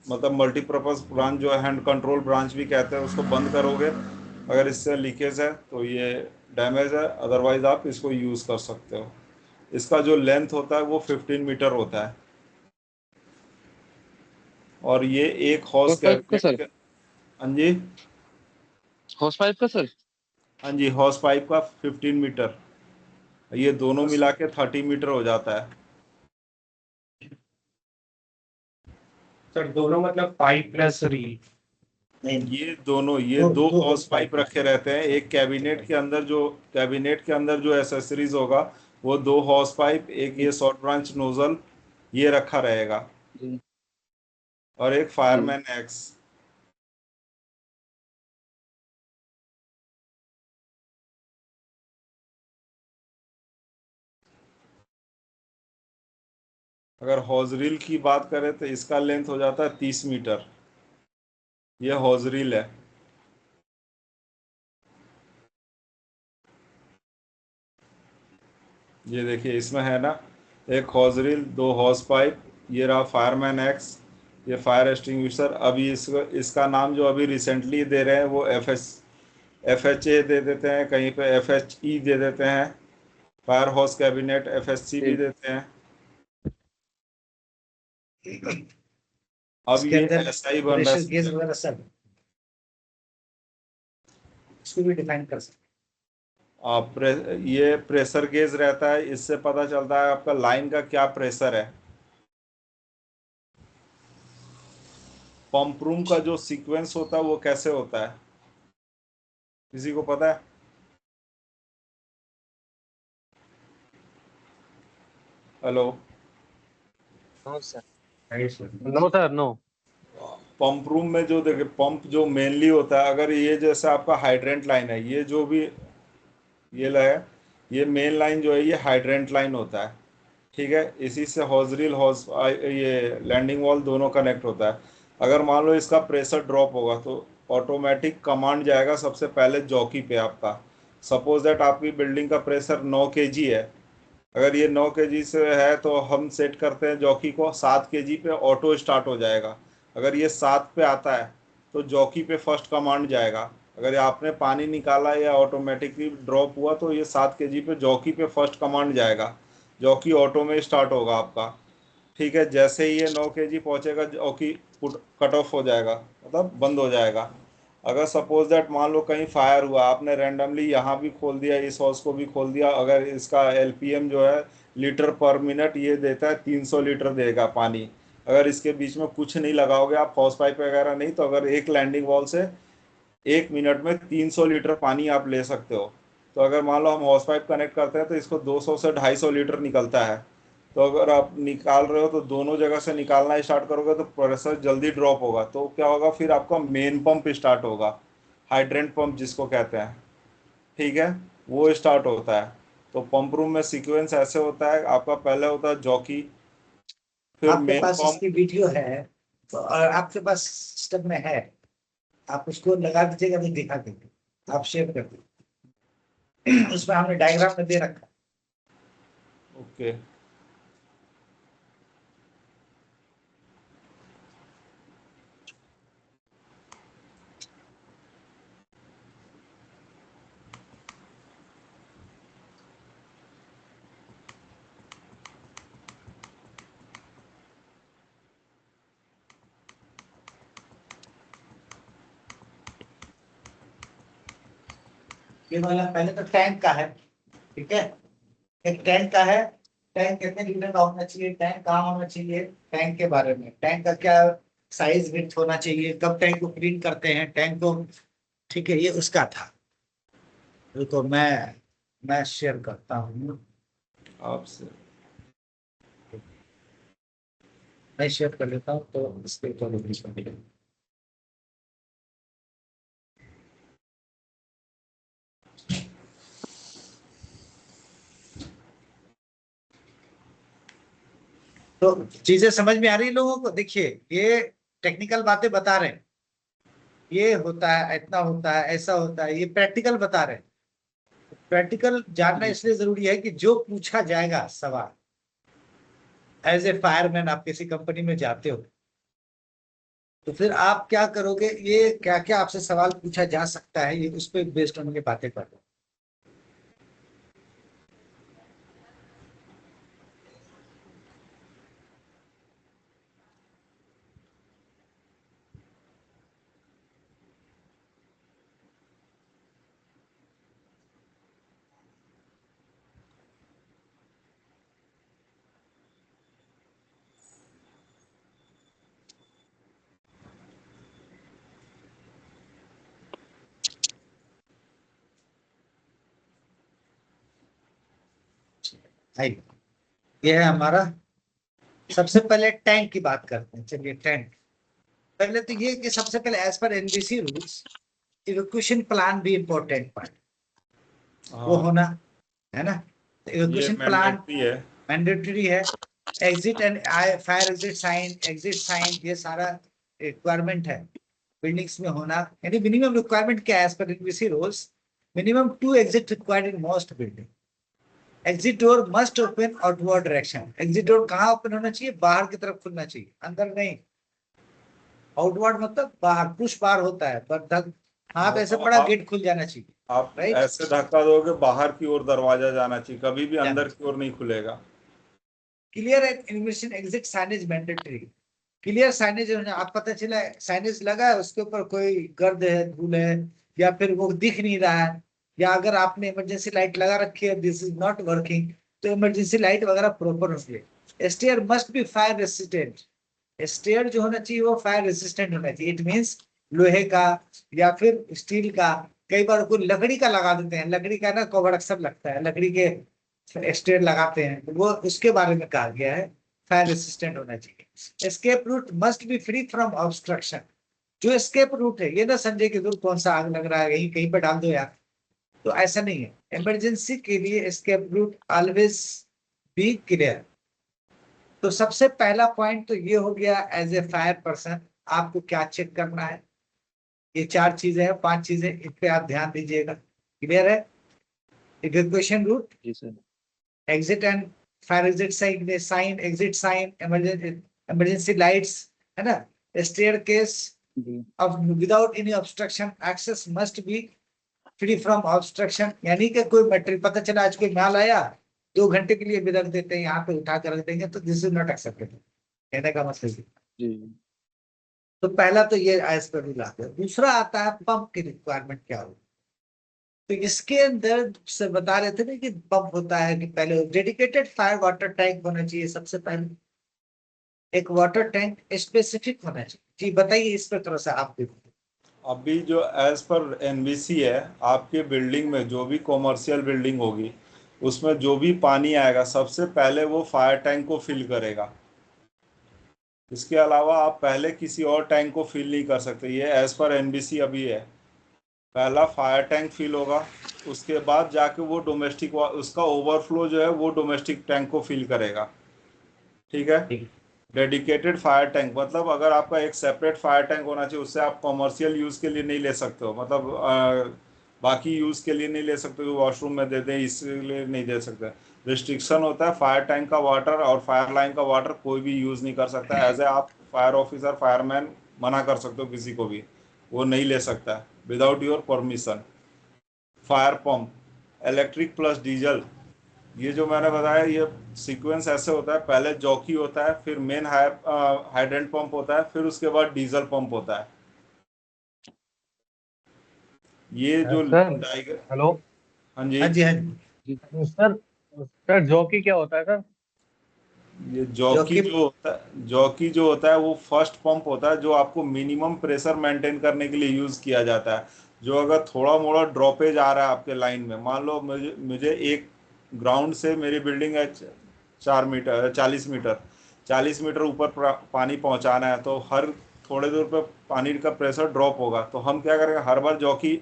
मतलब मल्टीपर्पज ब्रांच जो है, हैंड कंट्रोल ब्रांच भी कहते हैं, उसको बंद करोगे। अगर इससे लीकेज है तो ये डैमेज है, अदरवाइज आप इसको यूज़ कर सकते हो। इसका जो लेंथ होता है वो 15 मीटर होता है, और ये एक हॉर्स हॉस पाइप का कैबिनेट सर? के। हाँ जी, हॉस पाइप का सर? हाँ जी, हॉर्स पाइप का 15 मीटर, ये दोनों मिला के 30 मीटर हो जाता है। सर दोनों मतलब पाइप प्लस रील? नहीं, ये दोनों, ये दो दो दो हॉस hose पाइप pipe रखे रहते हैं। एक कैबिनेट के अंदर जो एसेसरीज होगा वो दो हॉस पाइप, एक ये शॉर्ट ब्रांच नोजल ये रखा रहेगा, जी और एक जी फायरमैन एक्स। अगर हॉजरील की बात करें तो इसका लेंथ हो जाता है 30 मीटर। ये हॉजरील है। ये देखिए इसमें है ना, एक हॉजरील, दो हॉस पाइप, ये रहा फायरमैन एक्स, ये फायर एक्सटिंग्विशर। अभी इसका नाम जो अभी रिसेंटली दे रहे हैं वो FHA दे देते हैं, कहीं पे FHE दे देते हैं, फायर हाउस कैबिनेट FHC भी जी देते हैं। अब इसके ये अंदर ऐसा ही बन रहा प्रेशर गेज है। वगैरह सब इसको भी डिफाइन कर सकते ये प्रेशर गेज रहता है, इससे पता चलता है आपका लाइन का क्या प्रेशर है। पंप रूम का जो सीक्वेंस होता है वो कैसे होता है, किसी को पता है? Hello. No sir. No sir no. Pump room में जो देखिए, पंप जो मेनली होता है, अगर ये जैसे आपका हाइड्रेंट लाइन है, ये जो भी ये है, ये मेन लाइन जो है ये हाइड्रेंट लाइन होता है। ठीक है, इसी से हॉजरील हॉज ये लैंडिंग वॉल दोनों कनेक्ट होता है। अगर मान लो इसका प्रेशर ड्रॉप होगा तो ऑटोमेटिक कमांड जाएगा सबसे पहले जॉकी पे आपका। सपोज दैट आपकी बिल्डिंग का प्रेशर 9 kg है। अगर ये 9 kg से है तो हम सेट करते हैं जॉकी को 7 kg पे, ऑटो स्टार्ट हो जाएगा। अगर ये 7 पे आता है तो जॉकी पे फर्स्ट कमांड जाएगा। अगर ये आपने पानी निकाला या ऑटोमेटिकली ड्रॉप हुआ तो ये 7 kg पे जॉकी पे फर्स्ट कमांड जाएगा, जॉकी ऑटो में स्टार्ट होगा आपका। ठीक है, जैसे ही ये 9 kg पहुंचेगा जॉकी कट ऑफ हो जाएगा, मतलब बंद हो जाएगा। अगर सपोज दैट मान लो कहीं फायर हुआ, आपने रैंडमली यहाँ भी खोल दिया, इस हाउस को भी खोल दिया, अगर इसका LPM जो है लीटर पर मिनट ये देता है, 300 लीटर देगा पानी। अगर इसके बीच में कुछ नहीं लगाओगे आप, हॉस पाइप वगैरह नहीं, तो अगर एक लैंडिंग वॉल से 1 मिनट में 300 लीटर पानी आप ले सकते हो। तो अगर मान लो हम हॉस पाइप कनेक्ट करते हैं तो इसको 200 से 250 लीटर निकलता है। तो अगर आप निकाल रहे हो तो दोनों जगह से निकालना स्टार्ट करोगे तो प्रेशर जल्दी ड्रॉप होगा, तो क्या होगा, फिर आपका मेन पंप स्टार्ट होगा, हाइड्रेंट पंप जिसको कहते हैं। ठीक है, वो स्टार्ट होता है। तो पंप रूम में सीक्वेंस ऐसे होता है, आपका पहले होता है जॉकी, फिर आपके मेन पास पंप। इसकी वीडियो है तो, और आपके पास सिस्टम में है, आप उसको लगा दीजिएगा तो दिखा देंगे, आप शेयर कर दीजिए। उसमें हमने डायग्राम में दे रखा है। ओके। ये वाला पहले तो टैंक का है, ठीक है। एक टैंक का है, टैंक कितने लीटर का होना चाहिए, टैंक कहाँ होना चाहिए, टैंक के बारे में, टैंक का क्या साइज विड्थ होना चाहिए, कब टैंक को क्लीन करते हैं टैंक को। ठीक है, ये उसका था। तो मैं शेयर करता हूँ, आपसे मैं शेयर कर लेता हूँ तो इसके ऊपर रिव्यू करेंगे। तो चीजें समझ में आ रही है लोगों को? देखिए, ये टेक्निकल बातें बता रहे हैं, ये होता है, इतना होता है, ऐसा होता है, ये प्रैक्टिकल बता रहे हैं। प्रैक्टिकल जानना जी इसलिए जरूरी है कि जो पूछा जाएगा सवाल, एज ए फायरमैन आप किसी कंपनी में जाते हो तो फिर आप क्या करोगे, ये क्या क्या आपसे सवाल पूछा जा सकता है, ये उस पर बेस्ड होने की बातें कर रहे हैं। आइए, ये है हमारा, सबसे पहले टैंक की बात करते हैं। चलिए टैंक, पहले तो ये कि सबसे पहले as per NBC rules evacuation plan भी इम्पोर्टेंट पार्ट, वो हाँ, होना है ना। ये इवैक्यूएशन प्लान मैंडेटरी है। मैंडेटरी है। Exit and fire exit sign ये सारा रिक्वायरमेंट है बिल्डिंग्स में होना। यानी मिनिमम रिक्वायरमेंट क्या है as per NBC rules, minimum 2 exit required in most building. Exit door must open outward direction. Exit door कहाँ ओपन होना चाहिए? बाहर की तरफ खुलना चाहिए, अंदर नहीं। आउटवर्ड मतलब बाहर, पुश बाहर होता है, पर हाथ ऐसे मतलब पड़ा गेट खुल जाना चाहिए, आप राइट। ऐसे धक्का दोगे बाहर की ओर दरवाजा जाना चाहिए, कभी भी जाना अंदर की ओर नहीं खुलेगा। क्लियर एंड इन्विशन exit signage mandatory. Clear signage आप पता चला साइनेज लगा है, उसके ऊपर कोई गर्द है, धूल है, या फिर वो दिख नहीं रहा है, या अगर आपने इमरजेंसी लाइट लगा रखी है, दिस इज नॉट वर्किंग, तो इमरजेंसी लाइट वगैरह प्रॉपर होंगे। Stair must be fire resistant. Stair जो होना चाहिए वो फायर रेसिस्टेंट होना चाहिए। इट मीन्स लोहे का या फिर स्टील का, कई बार कोई लकड़ी का लगा देते हैं, लकड़ी का ना कवर अक्सर लगता है, लकड़ी के स्टेयर लगाते हैं, तो वो उसके बारे में कहा गया है, फायर रेसिस्टेंट होना चाहिए। Escape route must be free from obstruction. जो एस्केप रूट है, ये ना संजय के दूर कौन सा आग लग रहा है, कहीं कहीं पर डाल दो यार, तो ऐसा नहीं है। इमरजेंसी के लिए escape route always be clear. तो सबसे पहला पॉइंट तो ये हो गया, एज ए फायर पर्सन आपको क्या चेक करना है। ये 4 चीजें हैं, 5 चीजें, इन पे आप ध्यान दीजिएगा। क्लियर है? इवैक्यूएशन रूट, जी sir. Exit and fire exit sign exit sign, emergency lights, है ना। स्टेयर केस जी of without any obstruction, access must be free from obstruction। यानी कि कोई मटेरियल पता चला आज कोई माल आया, 2 घंटे के लिए भी रख देते हैं यहाँ पे, उठा कर रख देंगे, तो दिस इज नॉट एक्सेप्टेबल, कहने का मतलब ये। जी तो पहला तो ये एज पर रूल आता है। दूसरा आता है पंप की रिक्वायरमेंट क्या होगी। तो इसके अंदर से बता रहे थे ना कि पंप होता है कि पहले डेडिकेटेड फायर वाटर टैंक होना चाहिए। सबसे पहले एक वाटर टैंक स्पेसिफिक होना चाहिए। जी बताइए इस पर थोड़ा सा आप भी। अभी जो एज पर एनबीसी है, आपके बिल्डिंग में जो भी कॉमर्शियल बिल्डिंग होगी, उसमें जो भी पानी आएगा सबसे पहले वो फायर टैंक को फिल करेगा। इसके अलावा आप पहले किसी और टैंक को फिल नहीं कर सकते। ये एज पर एनबीसी अभी है। पहला फायर टैंक फिल होगा, उसके बाद जाके वो डोमेस्टिक उसका ओवरफ्लो जो है वो डोमेस्टिक टैंक को फिल करेगा। ठीक है। डेडिकेटेड फायर टैंक मतलब अगर आपका एक सेपरेट फायर टैंक होना चाहिए, उससे आप कॉमर्शियल यूज़ के लिए नहीं ले सकते हो, मतलब बाकी यूज़ के लिए नहीं ले सकते हो, वॉशरूम में दे दें इसलिए नहीं दे सकते। रिस्ट्रिक्शन होता है, फायर टैंक का वाटर और फायर लाइन का वाटर कोई भी यूज़ नहीं कर सकता। एज ए आप फायर ऑफिसर फायरमैन मना कर सकते हो किसी को भी, वो नहीं ले सकता without your permission. Fire pump electric plus diesel, ये जो मैंने बताया ये सीक्वेंस ऐसे होता है, पहले जॉकी होता है, फिर मेन हाइड्रेंट पंप होता है, फिर उसके बाद डीजल पंप होता है। ये जो सर डायग्राम। हेलो। हाँ जी। हाँ जी हाँ जी। जी सर सर जॉकी क्या होता है सर? ये जो जॉकी कि जो होता है, जॉकी जो होता है वो फर्स्ट पंप होता है जो आपको मिनिमम प्रेशर मेंटेन करने के लिए यूज किया जाता है। जो अगर थोड़ा मोड़ा ड्रॉपेज आ रहा है आपके लाइन में, मान लो मुझे मुझे एक ग्राउंड से, मेरी बिल्डिंग है 4 मीटर 40 मीटर, 40 मीटर ऊपर पानी पहुंचाना है, तो हर थोड़े दूर पर पानी का प्रेशर ड्रॉप होगा, तो हम क्या करेंगे, हर बार जॉकी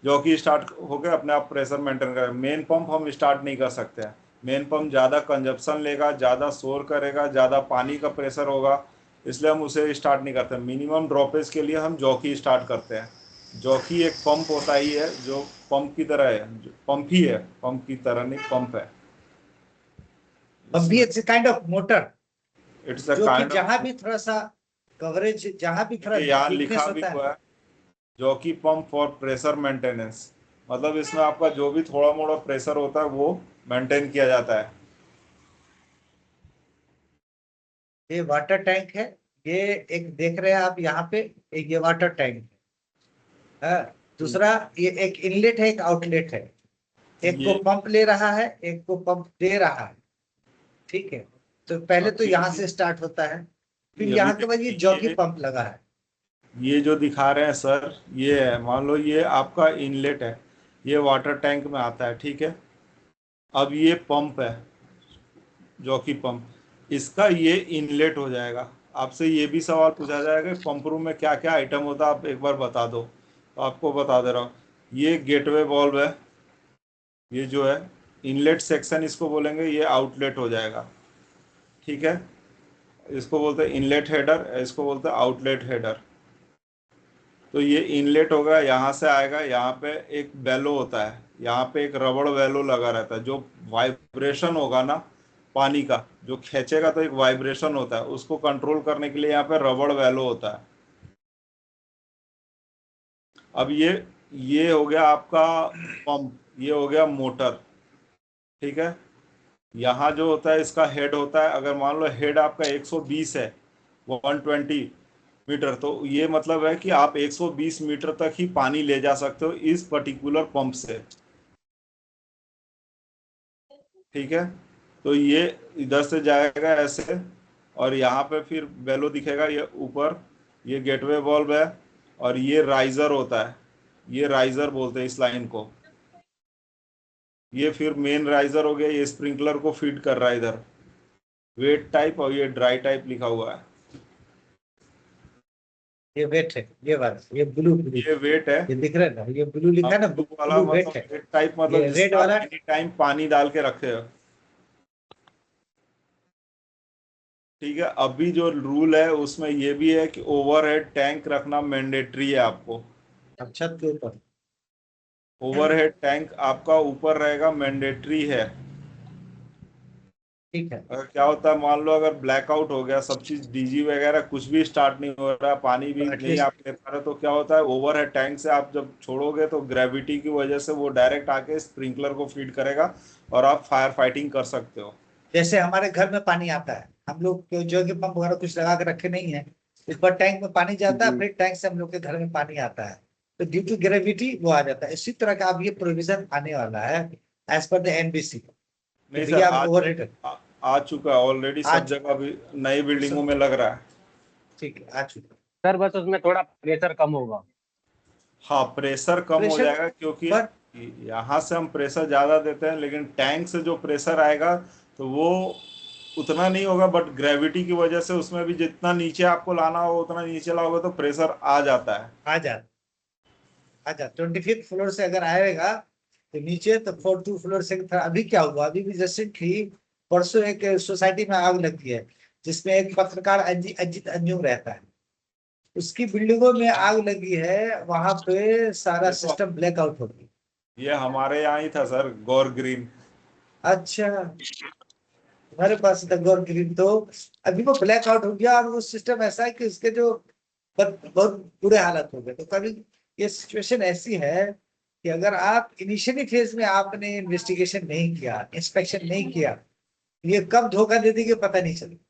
जॉकी स्टार्ट होकर अपने आप प्रेशर मेंटेन करें। मेन पंप हम स्टार्ट नहीं कर सकते हैं। मेन पंप ज़्यादा कंजप्शन लेगा, ज़्यादा शोर करेगा, ज़्यादा पानी का प्रेशर होगा, इसलिए हम उसे स्टार्ट नहीं करते। मिनिमम ड्रॉपेज के लिए हम जॉकी स्टार्ट करते हैं। जॉकी एक पंप होता ही है जो पंप की तरह है, पंप ही है, पंप की तरह नहीं, पंप है। अब भी इसमें it's kind of motor, it's a जो कि काइंड ऑफ, जहां भी थोड़ा सा कवरेज, जहां भी थोड़ा यहाँ लिखा वीकनेस भी होता है। हुआ है jockey pump for pressure maintenance, मतलब इसमें आपका जो भी थोड़ा मोड़ा प्रेशर होता है वो मेंटेन किया जाता है। ये वाटर टैंक है। ये एक देख रहे हैं आप यहाँ पे, एक ये वाटर टैंक है। दूसरा ये एक इनलेट है, एक आउटलेट है। एक को ये पंप ले रहा है, एक को पंप दे रहा है। ठीक है। तो पहले तो अभी यहाँ से स्टार्ट होता है, फिर ये अभी यहाँ के बाद ये जॉकी पंप लगा है। ये जो दिखा रहे हैं सर, ये है, मान लो ये आपका इनलेट है, ये वाटर टैंक में आता है, ठीक है। अब ये पंप है, जॉकी पंप, इसका ये इनलेट हो जाएगा। आपसे ये भी सवाल पूछा जाएगा पंप रूम में क्या क्या आइटम होता है, आप एक बार बता दो, तो आपको बता दे रहा हूँ। ये गेटवे वॉल्व है, ये जो है इनलेट सेक्शन इसको बोलेंगे, ये आउटलेट हो जाएगा, ठीक है। इसको बोलते हैं इनलेट हेडर, इसको बोलते हैं आउटलेट हेडर। तो ये इनलेट होगा, यहाँ से आएगा, यहाँ पे एक बेलो होता है, यहाँ पे एक रबड़ बेलो लगा रहता है, जो वाइब्रेशन होगा ना पानी का, जो खींचेगा तो एक वाइब्रेशन होता है, उसको कंट्रोल करने के लिए यहाँ पे रबड़ बेलो होता है। अब ये हो गया आपका पंप, ये हो गया मोटर, ठीक है। यहाँ जो होता है इसका हेड होता है, अगर मान लो हेड आपका 120 है, 120 मीटर, तो ये मतलब है कि आप 120 मीटर तक ही पानी ले जा सकते हो इस पर्टिकुलर पंप से, ठीक है। तो ये इधर से जाएगा ऐसे, और यहाँ पे फिर बेलो दिखेगा, ये ऊपर, ये गेटवे वॉल्व है, और ये राइजर होता है, ये राइजर बोलते हैं इस लाइन को। ये फिर मेन राइजर हो गया, ये स्प्रिंकलर को फीड कर रहा है इधर, वेट टाइप, और ये ड्राई टाइप लिखा हुआ है। ये वेट है, ये वाला, ये ब्लू ब्लू, ये वेट है, ये दिख रहा है ना, ये ब्लू लिखा है ना, ब्लू वाला ब्लू वेट मतलब है। वेट टाइप, मतलब ये रेड जिसमें वाला आप एनी टाइम पानी डाल के रखे हो, ठीक है। अभी जो रूल है उसमें ये भी है कि ओवरहेड टैंक रखना मैंडेटरी है आपको। अब छत के ऊपर ओवरहेड टैंक आपका ऊपर रहेगा, मैंडेटरी है। ठीक है। अगर क्या होता है, मान लो अगर ब्लैकआउट हो गया, सब चीज डीजी वगैरह कुछ भी स्टार्ट नहीं हो रहा, पानी भी तो नहीं एटलीस्ट आप ले पा रहे, तो क्या होता है, ओवरहेड टैंक से आप जब छोड़ोगे तो ग्रेविटी की वजह से वो डायरेक्ट आके स्प्रिंकलर को फीड करेगा, और आप फायर फाइटिंग कर सकते हो। जैसे हमारे घर में पानी आता है, हम लोग जो कि पंप वगैरह कुछ लगा के रखे नहीं है, ऊपर टैंक में पानी जाता है, फिर टैंक से हम लोग के घर में पानी आता है, तो ड्यू टू ग्रेविटी वो आ जाता है। इसी तरह का अब ये प्रोविजन आने वाला है एज पर द एनबीसी। नहीं भैया सर, आप ओवरहेड आ चुका है ऑलरेडी, सब आज जगह भी नई बिल्डिंगों में लग रहा है। ठीक है, आ चुका सर बस उसमें थोड़ा प्रेशर कम होगा। हाँ, प्रेशर कम हो प्रेशर जाएगा, क्योंकि पर। यहाँ से हम प्रेशर ज्यादा देते हैं, लेकिन टैंक से जो प्रेशर आएगा तो वो उतना नहीं होगा, बट ग्रेविटी की वजह से उसमें भी जितना नीचे आपको लाना हो उतना नीचे लाओगे तो प्रेशर आ जाता है। आ जा 25th फ्लोर से अगर आएगा तो नीचे तो 4th फ्लोर से अभी क्या हुआ, अभी भी रिसेंटली परसों एक सोसाइटी में आग लगी है, जिसमें एक पत्रकार अजीत अंजुम रहता है, उसकी बिल्डिंगों में आग लगी है, वहां पे सारा ये तो सिस्टम ब्लैकआउट हो गया। ये हमारे यहाँ ही था सर, गौर ग्रीन। अच्छा, हमारे पास था गौर ग्रीन, तो अभी वो ब्लैकआउट हो गया, और वो सिस्टम ऐसा है कि उसके जो बहुत बुरे हालत हो गए। तो कभी ये सिचुएशन ऐसी है कि अगर आप इनिशियली फेज में आपने इन्वेस्टिगेशन नहीं किया, इंस्पेक्शन नहीं किया, ये कब धोखा दे देंगे पता नहीं चलेगा।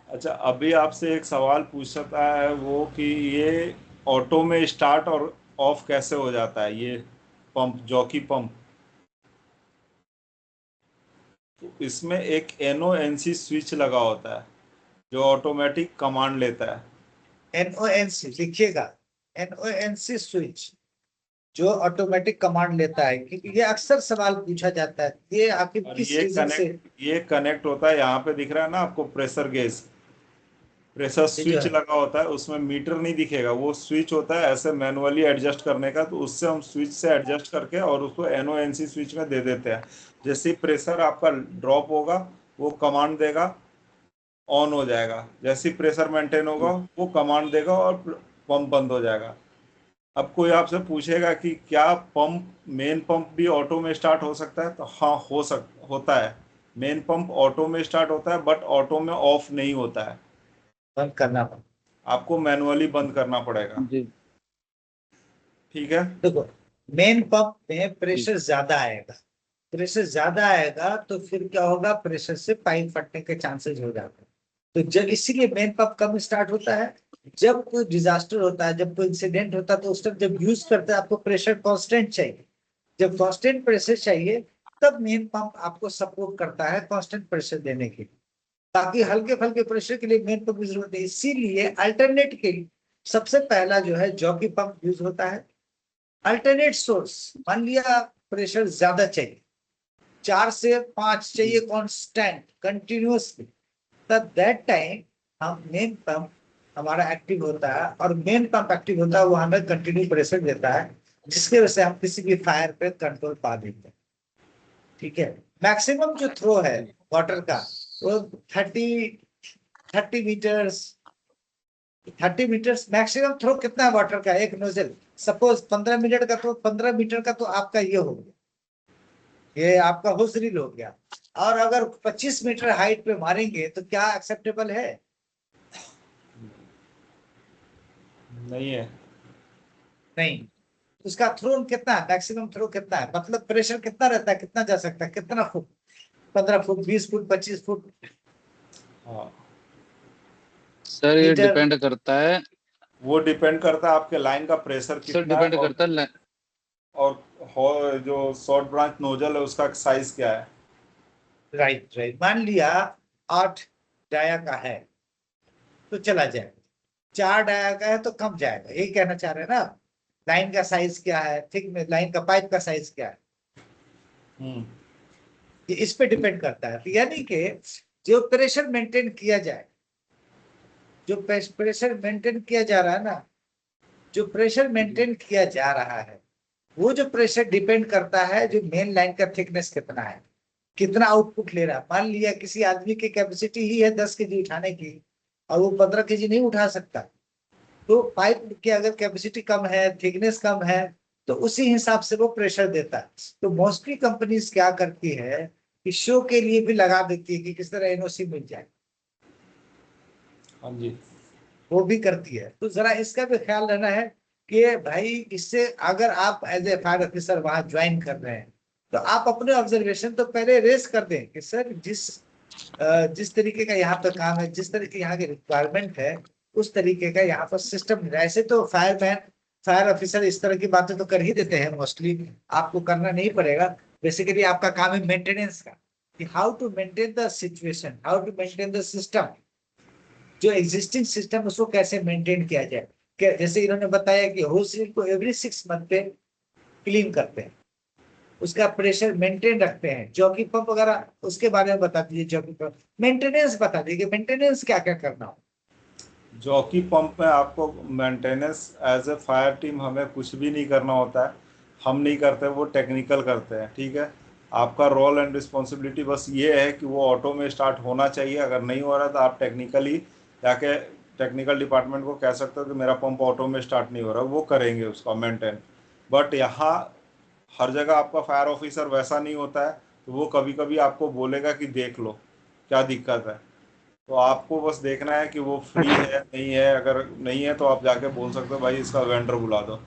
अच्छा, अभी आपसे एक सवाल पूछ सकता है वो कि ये ऑटो में स्टार्ट और ऑफ कैसे हो जाता है, ये पंप, जॉकी पंप। तो इसमें एक NONC स्विच लगा होता है जो ऑटोमेटिक कमांड लेता है। NONC लिखिएगा, NONC स्विच जो ऑटोमेटिक कमांड लेता है, क्योंकि ये अक्सर सवाल पूछा जाता है, ये आखिर और किस रीजन से। ये कनेक्ट होता है, यहाँ पे दिख रहा है ना आपको प्रेशर गेज, प्रेशर ये जो स्विच है लगा होता है, उसमें मीटर नहीं दिखेगा, वो स्विच होता है ऐसे मैनुअली एडजस्ट करने का, तो उससे हम स्विच से एडजस्ट करके और उसको NONC स्विच में दे देते हैं। जैसे ही प्रेशर आपका ड्रॉप होगा वो कमांड देगा, ऑन हो जाएगा, जैसे ही प्रेशर मेंटेन होगा वो कमांड देगा और पंप बंद हो जाएगा। अब कोई आपसे पूछेगा कि क्या पंप, मेन पंप भी ऑटो में स्टार्ट हो सकता है, तो हाँ होता है। मेन पंप ऑटो में स्टार्ट होता है, बट ऑटो में ऑफ नहीं होता है, बंद करना पड़ेगा। आपको मैनुअली बंद करना पड़ेगा, जी ठीक है। देखो, मेन पंप में जी प्रेशर ज्यादा आएगा, प्रेशर ज्यादा आएगा तो फिर क्या होगा, प्रेशर से पाइप फटने के चांसेस हो जाते हैं। तो जब इसीलिए मेन पंप कब स्टार्ट होता है, जब कोई डिजास्टर होता है, जब कोई इंसिडेंट होता है, तो उस टाइम जब यूज करते हैं आपको प्रेशर कांस्टेंट चाहिए। जब कांस्टेंट प्रेशर चाहिए तब मेन पंप आपको सपोर्ट करता है कांस्टेंट प्रेशर देने के लिए, ताकि हल्के फुल्के प्रेशर के लिए मेन पंप की जरूरत है। इसीलिए अल्टरनेट के लिए सबसे पहला जो है जॉकी पंप यूज होता है। अल्टरनेट सोर्स, मान लिया प्रेशर ज्यादा चाहिए, 4 से 5 चाहिए कांस्टेंट कंटिन्यूअसली, तब दैट टाइम हम मेन पंप हमारा एक्टिव होता है, और मेन पंप एक्टिव होता है वो हमें कंटिन्यू प्रेशर देता है, जिसके वजह से हम किसी भी फायर पे कंट्रोल पा देते हैं। ठीक है, मैक्सिमम जो थ्रो है वाटर का वो 30 मीटर्स 30 मीटर्स मैक्सिमम थ्रो कितना है वाटर का एक नोजल। सपोज 15 मीटर का, तो 15 मीटर का तो आपका ये हो गया, ये आपका होस रील हो गया। और अगर 25 मीटर हाइट पे मारेंगे तो क्या एक्सेप्टेबल है? नहीं है। नहीं। उसका थ्रो कितना है, मैक्सिमम थ्रो कितना है, मतलब प्रेशर कितना रहता है, कितना जा सकता है, कितना फुट, 15 फुट, 20 फुट, 25 फुट? हाँ, सर ये मीटर। डिपेंड करता है, वो डिपेंड करता है आपके लाइन का प्रेशर सर कितना है, डिपेंड करता है और जो शॉर्ट ब्रांच नोजल है उसका साइज क्या है। राइट राइट, मान लिया 8 डाया का है तो चला जाएगा, 4 डाया का है तो कम जाएगा, यही कहना चाह रहे हैं ना? लाइन का साइज क्या है, ठीक में लाइन का पाइप का साइज क्या है, ये इस पे डिपेंड करता है। तो यानी कि जो प्रेशर मेंटेन किया जाए, जो प्रेशर मेंटेन किया जा रहा है ना, जो प्रेशर मेंटेन किया जा रहा है, वो जो प्रेशर डिपेंड करता है जो मेन लाइन का थिकनेस कितना है, कितना आउटपुट ले रहा है। मान लिया किसी आदमी की कैपेसिटी ही है 10 केजी उठाने की और वो 15 केजी नहीं उठा सकता, तो पाइप की अगर कैपेसिटी कम है, थिकनेस कम है, तो उसी हिसाब से वो प्रेशर देता है। तो मोस्टली कंपनीज क्या करती है कि शो के लिए भी लगा देती है कि किस तरह एनओसी मिल जाए, हाँ जी। वो भी करती है। तो जरा इसका भी ख्याल रहना है कि भाई इससे अगर आप एज ए फायर ऑफिसर वहां ज्वाइन कर रहे हैं तो आप अपने ऑब्जर्वेशन तो पहले रेस कर दें कि सर जिस तरीके का यहाँ पे काम है, जिस तरीके यहाँ की रिक्वायरमेंट है, उस तरीके का यहाँ पर सिस्टम। ऐसे तो फायरमैन फायर ऑफिसर इस तरह की बातें तो कर ही देते हैं, मोस्टली आपको करना नहीं पड़ेगा। बेसिकली आपका काम है मेंटेनेंस का, कि how to maintain the situation, how to maintain the system, जो एग्जिस्टिंग सिस्टम उसको कैसे मेंटेन किया जाए। जैसे इन्होंने बताया कि होस रील को एवरी 6 मंथ पे क्लीन करते हैं, उसका प्रेशर मेंटेन रखते हैं, जॉकी पंप वगैरह उसके बारे में बता दीजिए, जॉकी पंप मेंटेनेंस बता दीजिए, मेंटेनेंस क्या क्या करना हो। जॉकी पंप में आपको maintenance as a fire team हमें कुछ भी नहीं करना होता है, हम नहीं करते, वो टेक्निकल करते हैं। ठीक है, आपका रोल एंड रिस्पॉन्सिबिलिटी बस ये है कि वो ऑटो में स्टार्ट होना चाहिए। अगर नहीं हो रहा तो आप टेक्निकली जाके टेक्निकल डिपार्टमेंट को कह सकते हो कि मेरा पंप ऑटो में स्टार्ट नहीं हो रहा, वो करेंगे उसका मेंटेन। बट यहाँ हर जगह आपका फायर ऑफिसर वैसा नहीं होता है, तो वो कभी कभी आपको बोलेगा कि देख लो क्या दिक्कत है। तो आपको बस देखना है कि वो फ्री है नहीं है। अगर नहीं है तो आप जाके बोल सकते हो भाई इसका वेंडर बुला दो।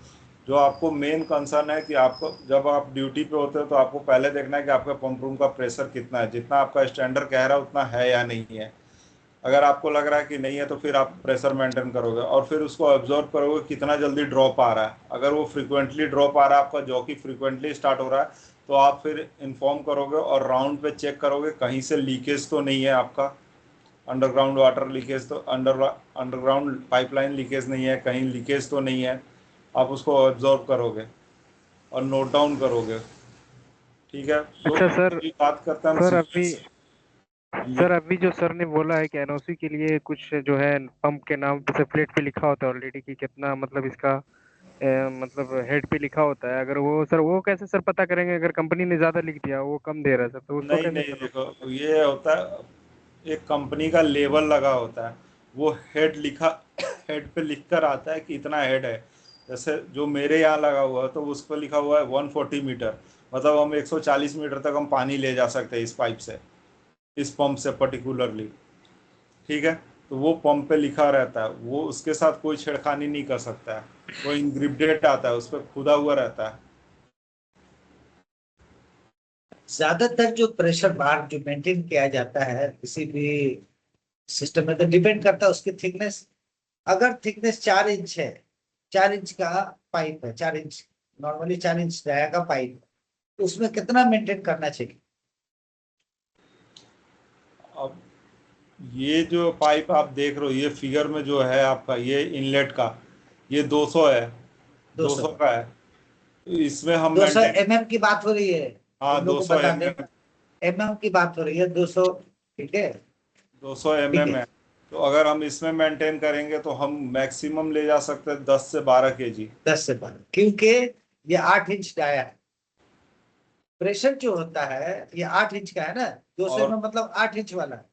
जो आपको मेन कंसर्न है कि आपको जब आप ड्यूटी पे होते हो तो आपको पहले देखना है कि आपका पंप रूम का प्रेशर कितना है, जितना आपका स्टैंडर्ड कह रहा है उतना है या नहीं है। अगर आपको लग रहा है कि नहीं है तो फिर आप प्रेशर मेंटेन करोगे और फिर उसको ऑब्जर्व करोगे कितना जल्दी ड्रॉप आ रहा है। अगर वो फ्रिक्वेंटली ड्रॉप आ रहा है, आपका जॉकी फ्रिक्वेंटली स्टार्ट हो रहा है, तो आप फिर इन्फॉर्म करोगे और राउंड पे चेक करोगे कहीं से लीकेज तो नहीं है, आपका अंडरग्राउंड वाटर लीकेज तो अंडरग्राउंड पाइपलाइन लीकेज नहीं है, कहीं लीकेज तो नहीं है। आप उसको ऑब्जर्व करोगे और नोट डाउन करोगे। ठीक है, तो अच्छा सर, बात करते हैं हम सर अभी जी। सर अभी जो सर ने बोला है कि एनओसी के लिए कुछ जो है पंप के नाम पे से प्लेट पे लिखा होता है ऑलरेडी कि कितना, मतलब इसका मतलब हेड पे लिखा होता है। अगर वो सर, वो कैसे सर पता करेंगे अगर कंपनी ने ज्यादा लिख दिया, वो कम दे रहा है सर, तो उसको नहीं कैसे नहीं, सर देखो पता करें? ये होता है, एक कंपनी का लेबल लगा होता है, वो हेड लिखा हेड पे लिख कर आता है कि इतना हेड है। जैसे जो मेरे यहाँ लगा हुआ है तो उस पर लिखा हुआ है 140 मीटर, मतलब हम 140 मीटर तक हम पानी ले जा सकते हैं इस पाइप से, इस पंप से पर्टिकुलरली। ठीक है, तो वो पंप पे लिखा रहता है, वो उसके साथ कोई छेड़खानी नहीं कर सकता है। वो इंग्रिप्टेड आता है, उस पर खुदा हुआ रहता है। ज्यादातर जो प्रेशर बार जो मेंटेन किया जाता है किसी भी सिस्टम में, तो डिपेंड करता है उसकी थिकनेस। अगर थिकनेस 4 इंच है, 4 इंच का पाइप है, 4 इंच, नॉर्मली 4 इंच डाया का पाइप, तो उसमें कितना मेंटेन करना चाहिए? अब ये जो पाइप आप देख रहे हो, ये फिगर में जो है आपका ये इनलेट का, ये 200 है, 200 200 का है। तो इसमें हम 200 मेंटेन, mm की बात हो रही है, हाँ तुम लोग को 200 बता दें। mm, mm की बात हो रही है, 200, ठीक है 200 ठीक mm है। है, तो अगर हम इसमें मेंटेन करेंगे तो हम मैक्सिमम ले जा सकते हैं 10 से 12 केजी। 10 से 12, क्योंकि ये 8 इंच डाया है। प्रेशर जो होता है ये 8 इंच का है ना, 200 और में मतलब 8 इंच वाला है।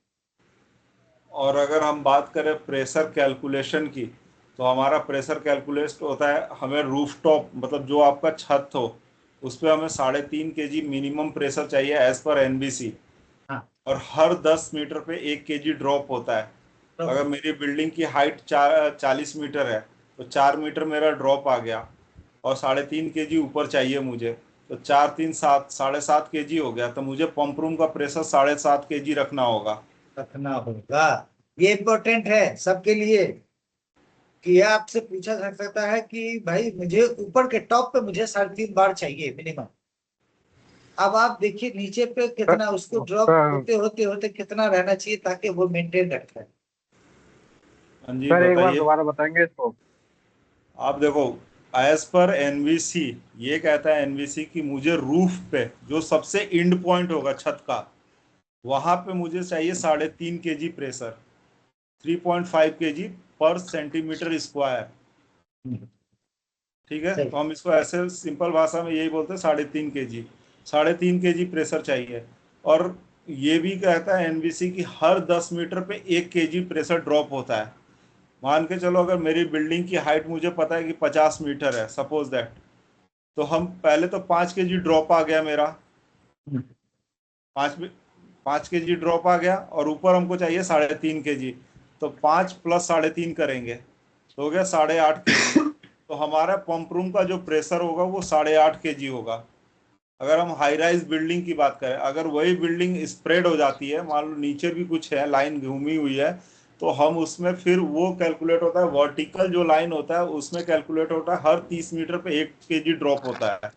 और अगर हम बात करें प्रेशर कैलकुलेशन की, तो हमारा प्रेशर कैलकुलेट होता है, हमें रूफटॉप मतलब जो आपका छत हो उस पर हमें 3.5 केजी मिनिमम प्रेशर चाहिए एज पर एनबीसी। हाँ और हर 10 मीटर पे 1 केजी ड्रॉप होता है। तो अगर मेरी बिल्डिंग की हाइट 40 मीटर है तो 4 मीटर मेरा ड्रॉप आ गया, और 3.5 केजी ऊपर चाहिए मुझे, तो 4 3 7 7.5 केजी हो गया, तो मुझे पंप रूम का प्रेशर 7.5 केजी रखना होगा। रखना होगा। ये इम्पोर्टेंट है सबके लिए, कि यह आपसे पूछा जा सकता है कि भाई मुझे ऊपर के टॉप पे मुझे 3.5 बार चाहिए मिनिमम। अब आप देखिए नीचे पे कितना उसको ड्रॉप होते होते होते कितना रहना चाहिए ताकि वो मेंटेन रखे। हाँ जी सर एक बार बताइए। दोबारा बताएंगे इसको। आप देखो, एज पर एनवीसी ये कहता है एनवीसी कि मुझे रूफ पे जो सबसे इंड पॉइंट होगा छत का, वहां पे मुझे चाहिए 3.5 केजी प्रेशर, 3.5 केजी पर सेंटीमीटर स्क्वायर। ठीक है, सही। तो हम इसको ऐसे सिंपल भाषा में यही बोलते हैं 3.5 केजी, 3.5 केजी प्रेशर चाहिए। और ये भी कहता है एनबीसी कि हर 10 मीटर पे 1 केजी प्रेशर ड्रॉप होता है। मान के चलो अगर मेरी बिल्डिंग की हाइट मुझे पता है कि 50 मीटर है सपोज दैट, तो हम पहले तो 5 केजी ड्रॉप आ गया मेरा, 5 5 केजी ड्रॉप आ गया, और ऊपर हमको चाहिए 3.5 केजी, तो 5 + 3.5 करेंगे तो हो गया 8.5 केजी। तो हमारा पंप रूम का जो प्रेशर होगा वो 8.5 केजी होगा। अगर हम हाई राइज बिल्डिंग की बात करें, अगर वही बिल्डिंग स्प्रेड हो जाती है, मान लो नीचे भी कुछ है लाइन घूमी हुई है, तो हम उसमें फिर वो कैलकुलेट होता है, वर्टिकल जो लाइन होता है उसमें कैलकुलेट होता है हर 30 मीटर पे 1 केजी ड्रॉप होता है,